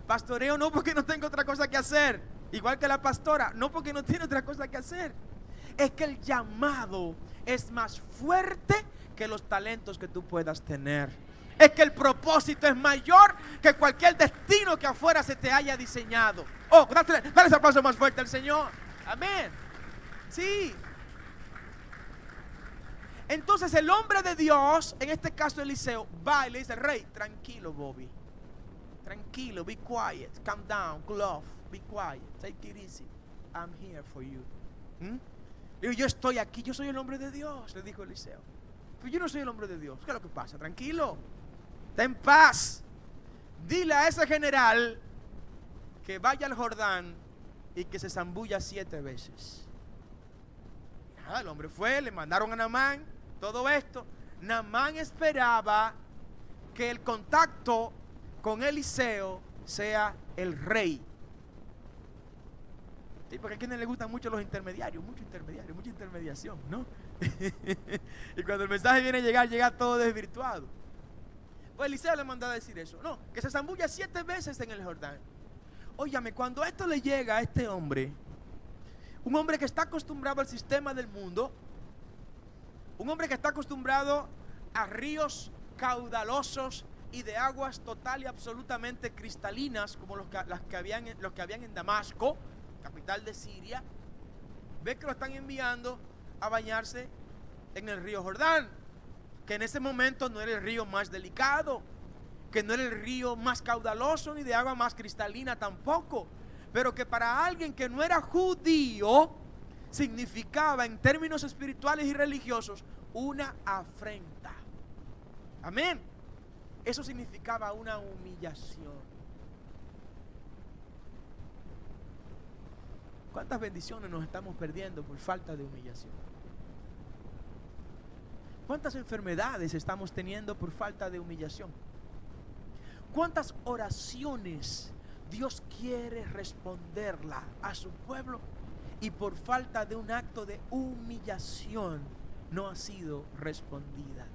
Pastoreo no porque no tengo otra cosa que hacer, igual que la pastora, no porque no tiene otra cosa que hacer. Es que el llamado es más fuerte que los talentos que tú puedas tener. Es que el propósito es mayor que cualquier destino que afuera se te haya diseñado. Oh, dale ese aplauso más fuerte al Señor. Amén. Sí. Entonces el hombre de Dios, en este caso Eliseo, va y le dice al rey, tranquilo Bobby, tranquilo, be quiet, calm down, cool off, be quiet, take it easy, I'm here for you. Le digo, yo estoy aquí, yo soy el hombre de Dios, le dijo Eliseo. Pero yo no soy el hombre de Dios. ¿Qué es lo que pasa? Tranquilo, ten paz. Dile a ese general que vaya al Jordán y que se zambulla 7 veces. Nada, el hombre fue, le mandaron a Naamán todo esto. Naamán esperaba que el contacto con Eliseo sea el rey. Sí, porque a quienes les gustan mucho los intermediarios, mucha intermediación, ¿no? Y cuando el mensaje viene a llegar, llega todo desvirtuado. Pues Eliseo le mandó a decir eso. No, que se zambulla 7 veces en el Jordán. Óyame, cuando esto le llega a este hombre, un hombre que está acostumbrado al sistema del mundo, un hombre que está acostumbrado a ríos caudalosos y de aguas total y absolutamente cristalinas, como los que habían en Damasco, capital de Siria, ve que lo están enviando a bañarse en el río Jordán, que en ese momento no era el río más delicado, que no era el río más caudaloso ni de agua más cristalina tampoco, pero que para alguien que no era judío significaba en términos espirituales y religiosos una afrenta. Amén. Eso significaba una humillación. ¿Cuántas bendiciones nos estamos perdiendo por falta de humillación? ¿Cuántas enfermedades estamos teniendo por falta de humillación? ¿Cuántas oraciones Dios quiere responderla a su pueblo y por falta de un acto de humillación no ha sido respondida?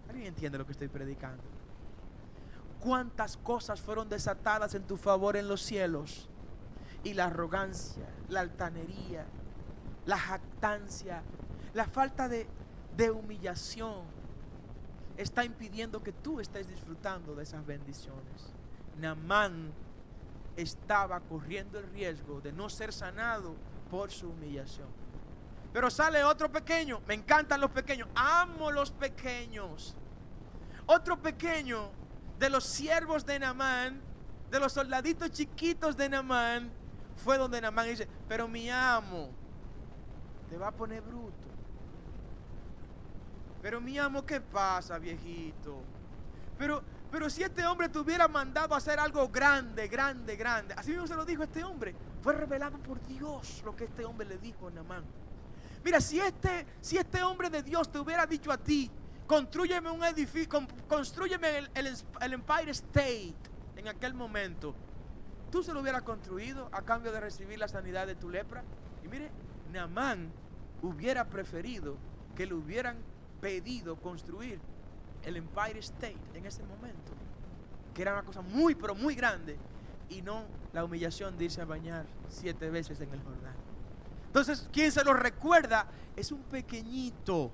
¿Alguien entiende lo que estoy predicando? ¿Cuántas cosas fueron desatadas en tu favor en los cielos? Y la arrogancia, la altanería, la jactancia, la falta de humillación está impidiendo que tú estés disfrutando de esas bendiciones. Naamán estaba corriendo el riesgo de no ser sanado por su humillación. Pero sale otro pequeño. Me encantan los pequeños, amo los pequeños. Otro pequeño de los siervos de Naamán, de los soldaditos chiquitos de Naamán, fue donde Naamán dice: pero mi amo te va a poner bruto. Pero mi amo, ¿qué pasa, viejito? Pero si este hombre te hubiera mandado a hacer algo grande. Así mismo se lo dijo este hombre. Fue revelado por Dios lo que este hombre le dijo a Naamán. Mira, si este hombre de Dios te hubiera dicho a ti: constrúyeme un edificio, constrúyeme el Empire State en aquel momento, tú se lo hubieras construido a cambio de recibir la sanidad de tu lepra. Y mire, Naamán hubiera preferido que le hubieran pedido construir el Empire State en ese momento, que era una cosa muy, pero muy grande, y no la humillación de irse a bañar 7 veces en el Jordán. Entonces, quien se lo recuerda es un pequeñito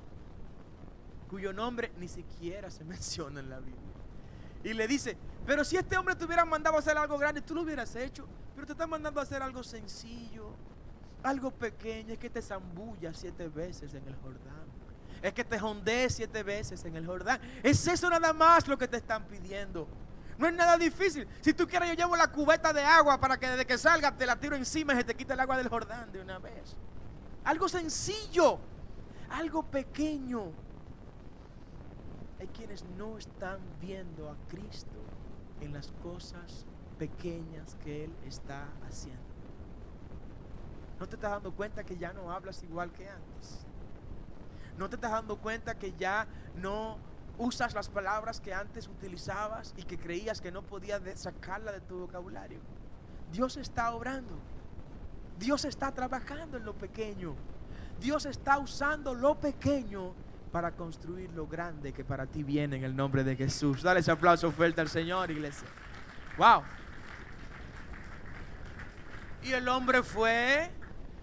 cuyo nombre ni siquiera se menciona en la Biblia. Y le dice: pero si este hombre te hubiera mandado a hacer algo grande, tú lo hubieras hecho. Pero te están mandando a hacer algo sencillo, algo pequeño. Es que te zambullas 7 veces en el Jordán, es que te jondees 7 veces en el Jordán. Es eso nada más lo que te están pidiendo. No es nada difícil. Si tú quieres, yo llevo la cubeta de agua para que desde que salga te la tiro encima y se te quite el agua del Jordán de una vez. Algo sencillo, algo pequeño. Hay quienes no están viendo a Cristo en las cosas pequeñas que Él está haciendo. ¿No te estás dando cuenta que ya no hablas igual que antes? ¿No te estás dando cuenta que ya no usas las palabras que antes utilizabas y que creías que no podías sacarla de tu vocabulario? Dios está obrando. Dios está trabajando en lo pequeño. Dios está usando lo pequeño para construir lo grande que para ti viene en el nombre de Jesús. Dale ese aplauso fuerte al Señor, iglesia. Wow. Y el hombre fue,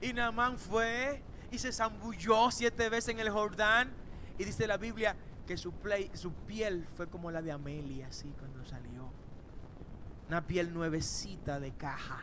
y Naamán fue, y se zambulló 7 veces en el Jordán. Y dice la Biblia que su piel fue como la de Amelia, así cuando salió. Una piel nuevecita de caja.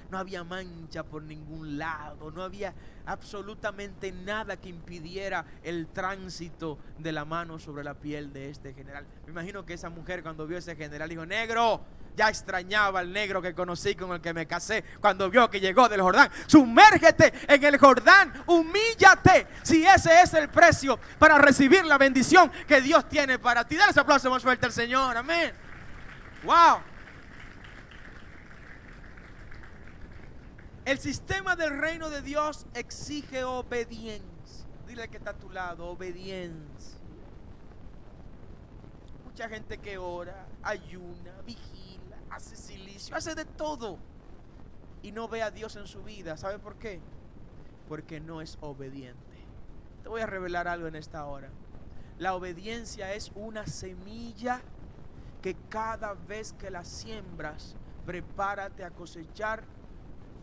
no había mancha por ningún lado, no había absolutamente nada que impidiera el tránsito de la mano sobre la piel de este general. Me imagino que esa mujer, cuando vio a ese general, dijo: negro, ya extrañaba al negro que conocí, con el que me casé. Cuando vio que llegó del Jordán, sumérgete en el Jordán, humíllate, si ese es el precio para recibir la bendición que Dios tiene para ti. Dale ese aplauso más fuerte al Señor, amén. Wow. El sistema del reino de Dios exige obediencia. Dile al que está a tu lado: obediencia. Mucha gente que ora, ayuna, vigila, hace silicio, hace de todo y no ve a Dios en su vida. ¿Sabe por qué? Porque no es obediente. Te voy a revelar algo en esta hora. La obediencia es una semilla que cada vez que la siembras, prepárate a cosechar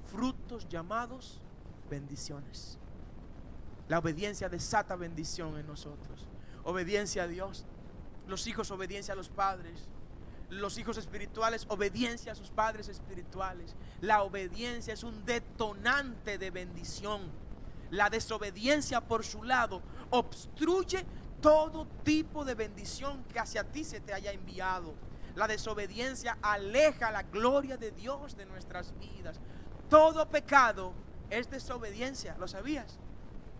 frutos llamados bendiciones. La obediencia desata bendición en nosotros. Obediencia a Dios. Los hijos, obediencia a los padres. Los hijos espirituales, obediencia a sus padres espirituales. La obediencia es un detonante de bendición. La desobediencia, por su lado, obstruye todo tipo de bendición que hacia ti se te haya enviado. La desobediencia aleja la gloria de Dios de nuestras vidas. Todo pecado es desobediencia, ¿lo sabías?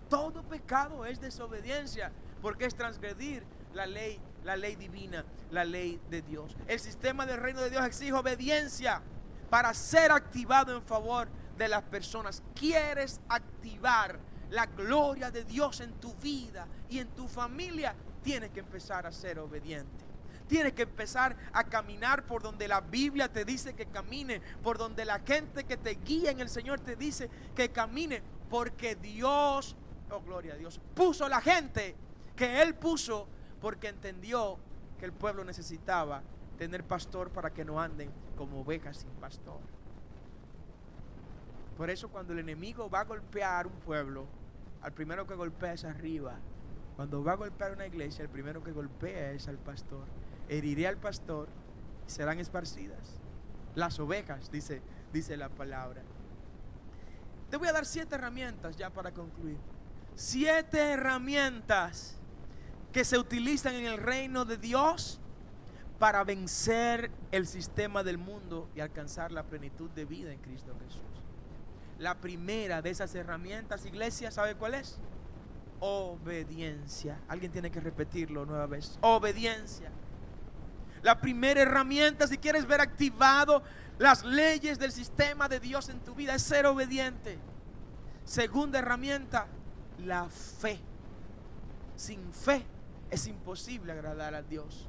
Todo pecado es desobediencia, porque es transgredir la ley divina, la ley de Dios. El sistema del reino de Dios exige obediencia para ser activado en favor de las personas. ¿Quieres activar la gloria de Dios en tu vida y en tu familia? Tienes que empezar a ser obediente. Tienes que empezar a caminar por donde la Biblia te dice que camine, por donde la gente que te guía en el Señor te dice que camine, porque Dios, oh gloria a Dios, puso la gente que Él puso, porque entendió que el pueblo necesitaba tener pastor para que no anden como ovejas sin pastor. Por eso, cuando el enemigo va a golpear un pueblo, al primero que golpea es arriba. Cuando va a golpear una iglesia, el primero que golpea es al pastor. Heriré al pastor y serán esparcidas las ovejas, dice la palabra. Te voy a dar 7 herramientas ya para concluir. 7 herramientas que se utilizan en el reino de Dios para vencer el sistema del mundo y alcanzar la plenitud de vida en Cristo Jesús. La primera de esas herramientas, iglesia, ¿sabe cuál es? Obediencia. Alguien tiene que repetirlo nueva vez. Obediencia. La primera herramienta, si quieres ver activado las leyes del sistema de Dios en tu vida, es ser obediente. Segunda herramienta, la fe. Sin fe es imposible agradar a Dios.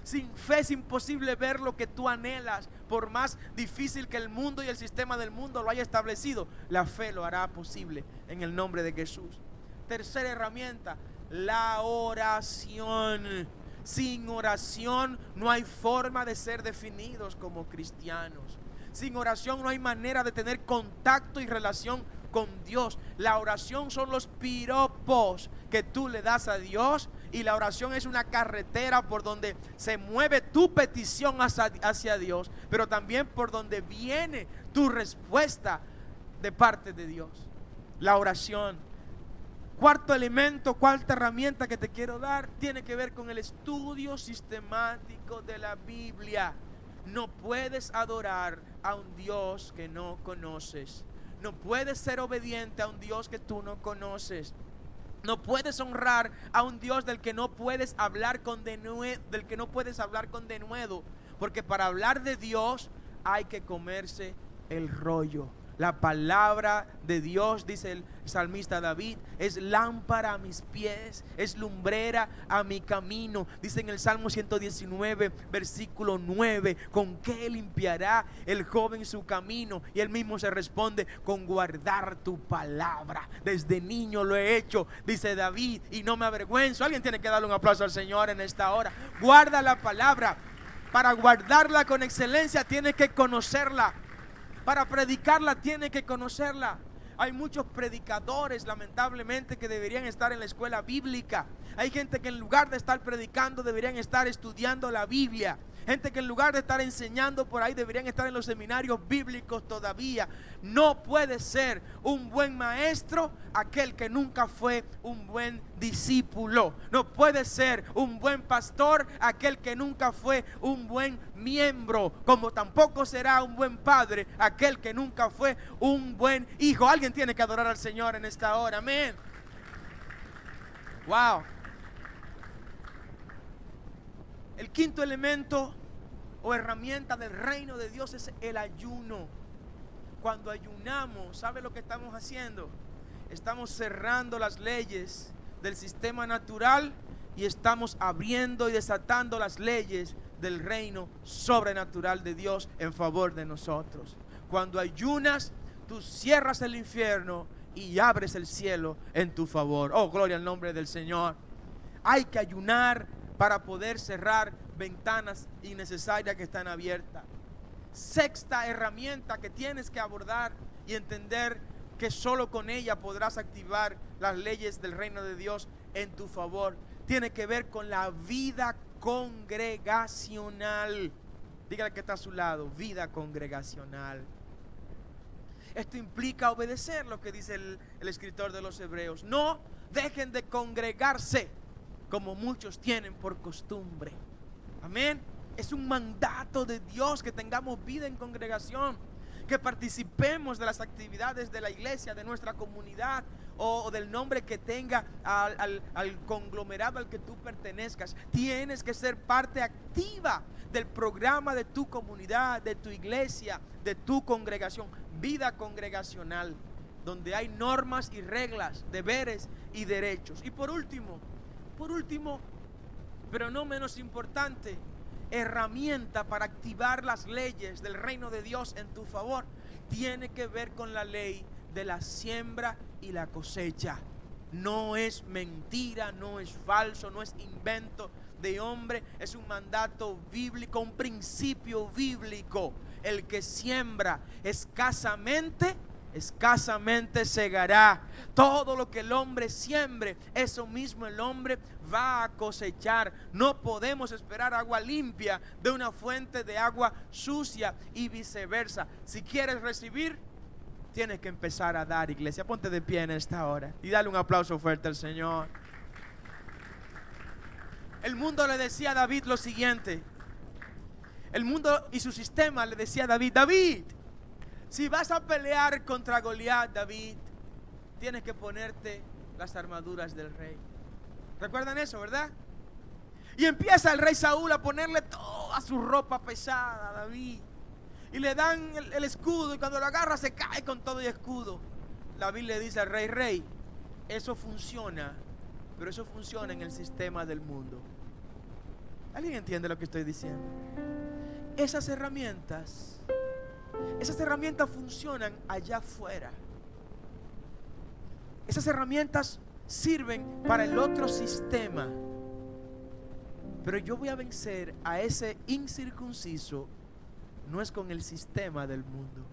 Sin fe es imposible ver lo que tú anhelas, por más difícil que el mundo y el sistema del mundo lo haya establecido. La fe lo hará posible en el nombre de Jesús. Tercera herramienta, la oración. Sin oración no hay forma de ser definidos como cristianos. Sin oración no hay manera de tener contacto y relación con Dios. La oración son los piropos que tú le das a Dios, y la oración es una carretera por donde se mueve tu petición hacia Dios, pero también por donde viene tu respuesta de parte de Dios. La oración. Cuarto elemento, cuarta herramienta que te quiero dar, tiene que ver con el estudio sistemático de la Biblia. No puedes adorar a un Dios que no conoces. No puedes ser obediente a un Dios que tú no conoces. No puedes honrar a un Dios del que no puedes hablar con denuedo, porque para hablar de Dios hay que comerse el rollo. La palabra de Dios, dice el salmista David, es lámpara a mis pies, es lumbrera a mi camino. Dice en el Salmo 119, versículo 9, ¿con qué limpiará el joven su camino? Y él mismo se responde, con guardar tu palabra. Desde niño lo he hecho, dice David, y no me avergüenzo. Alguien tiene que darle un aplauso al Señor en esta hora. Guarda la palabra. Para guardarla con excelencia tienes que conocerla. Para predicarla tiene que conocerla. Hay muchos predicadores, lamentablemente, que deberían estar en la escuela bíblica. Hay gente que en lugar de estar predicando deberían estar estudiando la Biblia. Gente que en lugar de estar enseñando por ahí deberían estar en los seminarios bíblicos todavía. No puede ser un buen maestro aquel que nunca fue un buen discípulo. No puede ser un buen pastor aquel que nunca fue un buen miembro. Como tampoco será un buen padre aquel que nunca fue un buen hijo. Alguien tiene que adorar al Señor en esta hora. Amén. Wow. El quinto elemento o herramienta del reino de Dios es el ayuno. Cuando ayunamos, ¿sabe lo que estamos haciendo? Estamos cerrando las leyes del sistema natural y estamos abriendo y desatando las leyes del reino sobrenatural de Dios en favor de nosotros. Cuando ayunas, tú cierras el infierno y abres el cielo en tu favor. Oh, gloria al nombre del Señor. Hay que ayunar para poder cerrar ventanas innecesarias que están abiertas. Sexta herramienta que tienes que abordar y entender que solo con ella podrás activar las leyes del reino de Dios en tu favor. Tiene que ver con la vida congregacional. Dígale que está a su lado, vida congregacional. Esto implica obedecer lo que dice el escritor de los Hebreos. No dejen de congregarse como muchos tienen por costumbre. Amén. Es un mandato de Dios que tengamos vida en congregación, que participemos de las actividades de la iglesia, de nuestra comunidad o del nombre que tenga al conglomerado al que tú pertenezcas. Tienes que ser parte activa del programa de tu comunidad, de tu iglesia, de tu congregación. Vida congregacional, donde hay normas y reglas, deberes y derechos. Y por último, pero no menos importante, herramienta para activar las leyes del reino de Dios en tu favor, tiene que ver con la ley de la siembra y la cosecha. No es mentira, no es falso, no es invento de hombre, es un mandato bíblico, un principio bíblico. El que siembra escasamente segará. Todo lo que el hombre siembre, eso mismo el hombre va a cosechar. No podemos esperar agua limpia de una fuente de agua sucia y viceversa. Si quieres recibir, tienes que empezar a dar, iglesia. Ponte de pie en esta hora y dale un aplauso fuerte al Señor. El mundo le decía a David lo siguiente. El mundo y su sistema le decía a David: David, si vas a pelear contra Goliat, David, tienes que ponerte las armaduras del rey. ¿Recuerdan eso, verdad? Y empieza el rey Saúl a ponerle toda su ropa pesada a David. Y le dan el escudo, y cuando lo agarra se cae con todo y escudo. David le dice al rey: rey, eso funciona, pero eso funciona en el sistema del mundo. ¿Alguien entiende lo que estoy diciendo? Esas herramientas funcionan allá afuera. Esas herramientas sirven para el otro sistema. Pero yo voy a vencer a ese incircunciso. No es con el sistema del mundo,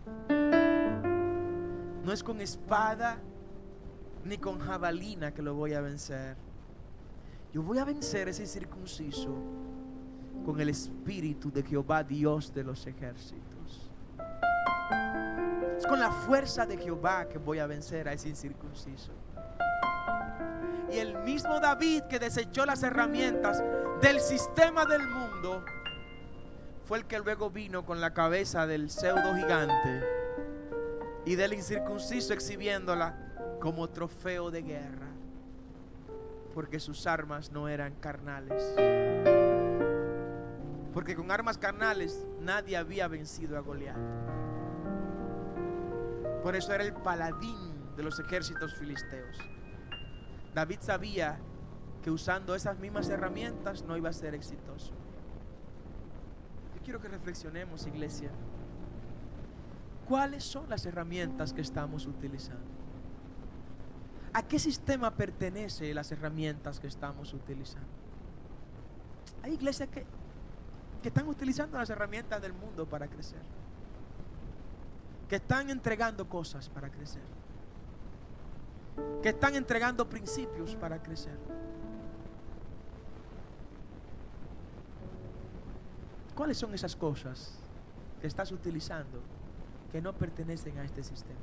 no es con espada ni con jabalina que lo voy a vencer. Yo voy a vencer a ese incircunciso con el espíritu de Jehová, Dios de los ejércitos. Es con la fuerza de Jehová que voy a vencer a ese incircunciso. Y el mismo David que desechó las herramientas del sistema del mundo fue el que luego vino con la cabeza del pseudo gigante y del incircunciso exhibiéndola como trofeo de guerra, porque sus armas no eran carnales. Porque con armas carnales nadie había vencido a Goliat. Por eso era el paladín de los ejércitos filisteos. David sabía que usando esas mismas herramientas no iba a ser exitoso. Yo quiero que reflexionemos, iglesia. ¿Cuáles son las herramientas que estamos utilizando? ¿A qué sistema pertenecen las herramientas que estamos utilizando? Hay iglesias que están utilizando las herramientas del mundo para crecer, que están entregando cosas para crecer, que están entregando principios para crecer. ¿Cuáles son esas cosas que estás utilizando que no pertenecen a este sistema?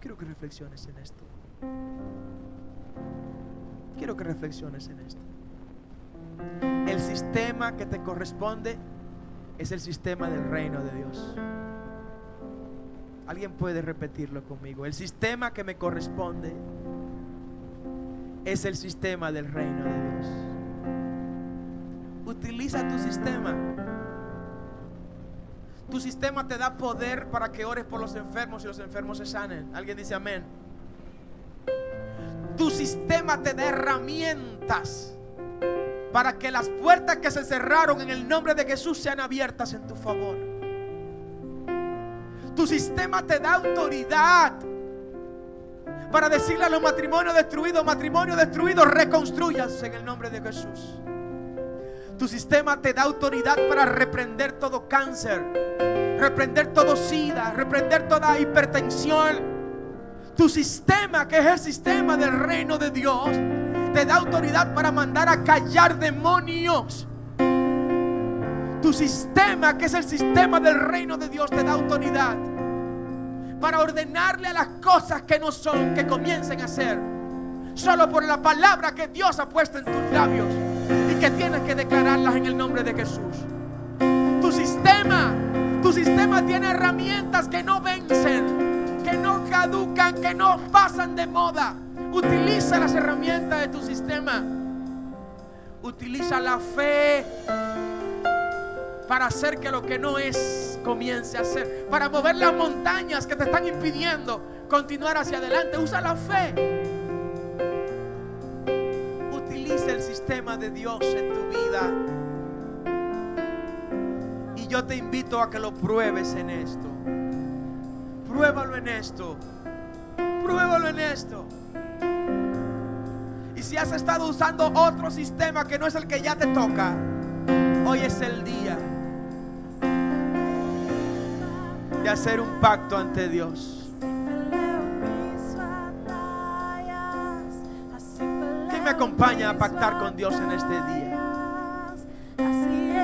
Quiero que reflexiones en esto. Quiero que reflexiones en esto. El sistema que te corresponde es el sistema del reino de Dios. ¿Alguien puede repetirlo conmigo? El sistema que me corresponde es el sistema del reino de Dios. Utiliza tu sistema. Tu sistema te da poder para que ores por los enfermos y los enfermos se sanen. ¿Alguien dice amén? Tu sistema te da herramientas para que las puertas que se cerraron en el nombre de Jesús sean abiertas en tu favor. Tu sistema te da autoridad para decirle a los matrimonios destruidos, reconstrúyanse en el nombre de Jesús. Tu sistema te da autoridad para reprender todo cáncer, reprender todo SIDA, reprender toda hipertensión. Tu sistema, que es el sistema del reino de Dios, te da autoridad para mandar a callar demonios. Tu sistema, que es el sistema del reino de Dios, te da autoridad para ordenarle a las cosas que no son, que comiencen a ser, solo por la palabra que Dios ha puesto en tus labios y que tienes que declararlas en el nombre de Jesús. Tu sistema tiene herramientas que no vencen, que no caducan, que no pasan de moda. Utiliza las herramientas de tu sistema. Utiliza la fe para hacer que lo que no es comience a ser, para mover las montañas que te están impidiendo continuar hacia adelante. Usa la fe. Utiliza el sistema de Dios en tu vida. Y yo te invito a que lo pruebes en esto. Pruébalo en esto. Pruébalo en esto. Y si has estado usando otro sistema que no es el que ya te toca, hoy es el día de hacer un pacto ante Dios. ¿Quién me acompaña a pactar con Dios en este día?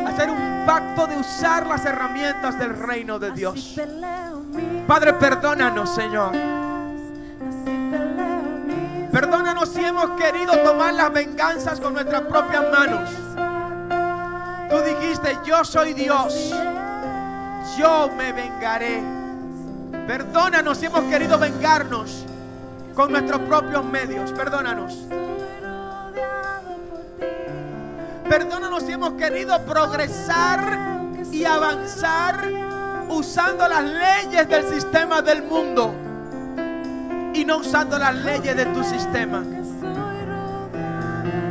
Hacer un pacto de usar las herramientas del reino de Dios. Padre, perdónanos, Señor. Perdónanos si hemos querido tomar las venganzas con nuestras propias manos. Tú dijiste, yo soy Dios, yo me vengaré. Perdónanos si hemos querido vengarnos con nuestros propios medios. Perdónanos. Perdónanos si hemos querido progresar y avanzar usando las leyes del sistema del mundo y no usando las leyes de tu sistema.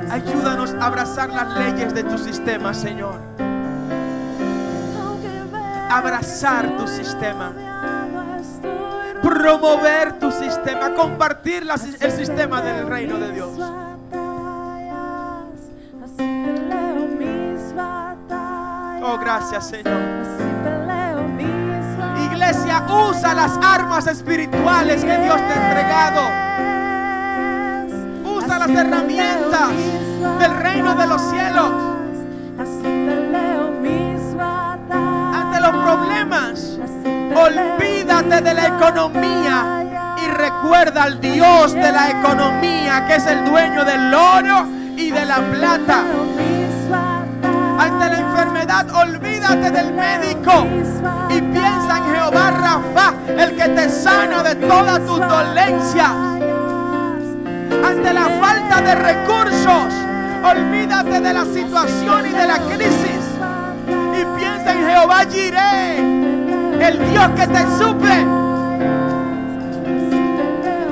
Ayúdanos a abrazar las leyes de tu sistema, Señor. Abrazar tu sistema, promover tu sistema, compartir el sistema del reino de Dios. Oh, gracias, Señor. Iglesia, usa las armas espirituales que Dios te ha entregado. Usa las herramientas del reino de los cielos. Ante los problemas, olvídate de la economía y recuerda al Dios de la economía, que es el dueño del oro y de la plata. Ante la enfermedad, olvídate del médico y piensa en Jehová Rafa, el que te sana de todas tus dolencias. Ante la falta de recursos, olvídate de la situación y de la crisis y piensa en Jehová Jireh, el Dios que te suple.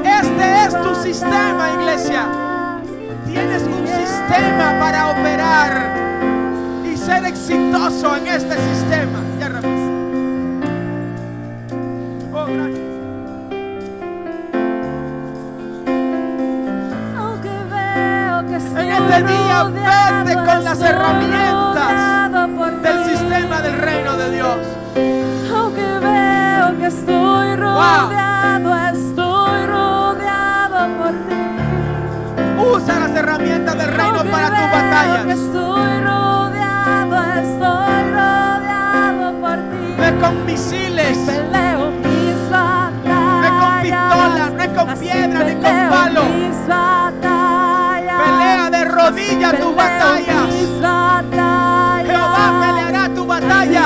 Este es tu sistema, iglesia. Tienes un sistema para operar y ser exitoso en este sistema. Ya, oh, gracias. En este día vete con las herramientas del sistema del reino de Dios. Aunque veo que estoy rodeado, estoy rodeado por ti. Usa las herramientas del reino para tus batallas. misiles, peleo mis no es con pistolas, no es con piedra, no es con palo. Pelea de rodillas tus batallas. Jehová peleará tu batalla.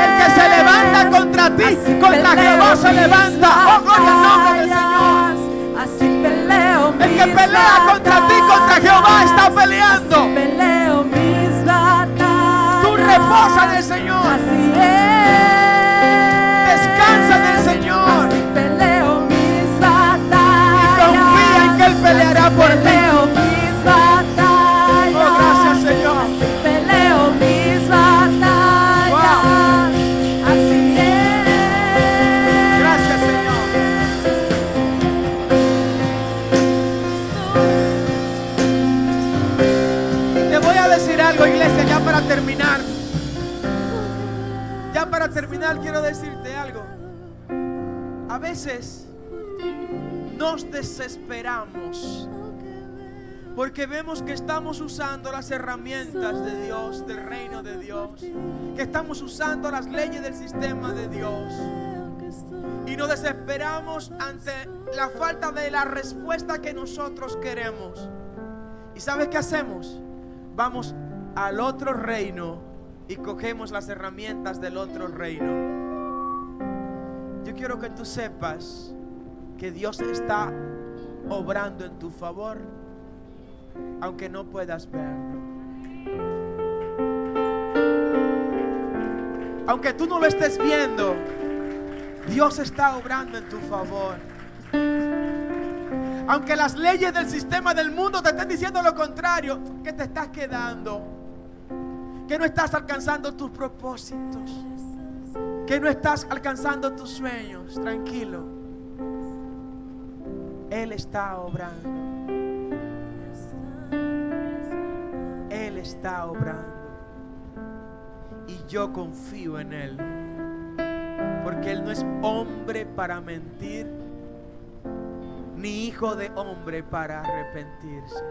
El que se levanta contra ti, contra Jehová se levanta. Oh, gloria al nombre del Señor. Así peleo El que pelea contra ti, contra Jehová está peleando. peleo mis batallas. Tú reposa en el Señor. Así es. Descansa en el Señor. Así peleo mis batallas. Y confía en que Él peleará por ti. Peleo mis batallas. Oh, gracias, Señor. Así peleo mis batallas. Wow. Así es. Gracias, Señor. Te voy a decir algo, iglesia, ya para terminar. Ya para terminar quiero decirte algo. A veces nos desesperamos porque vemos que estamos usando las herramientas de Dios, del reino de Dios, que estamos usando las leyes del sistema de Dios, y nos desesperamos ante la falta de la respuesta que nosotros queremos. ¿Y sabes qué hacemos? Vamos al otro reino y cogemos las herramientas del otro reino. Yo quiero que tú sepas que Dios está obrando en tu favor, aunque no puedas verlo. Aunque tú no lo estés viendo, Dios está obrando en tu favor. Aunque las leyes del sistema del mundo te estén diciendo lo contrario, que te estás quedando, que no estás alcanzando tus propósitos, que no estás alcanzando tus sueños, tranquilo. Él está obrando. Él está obrando. Y yo confío en Él, porque Él no es hombre para mentir, ni hijo de hombre para arrepentirse.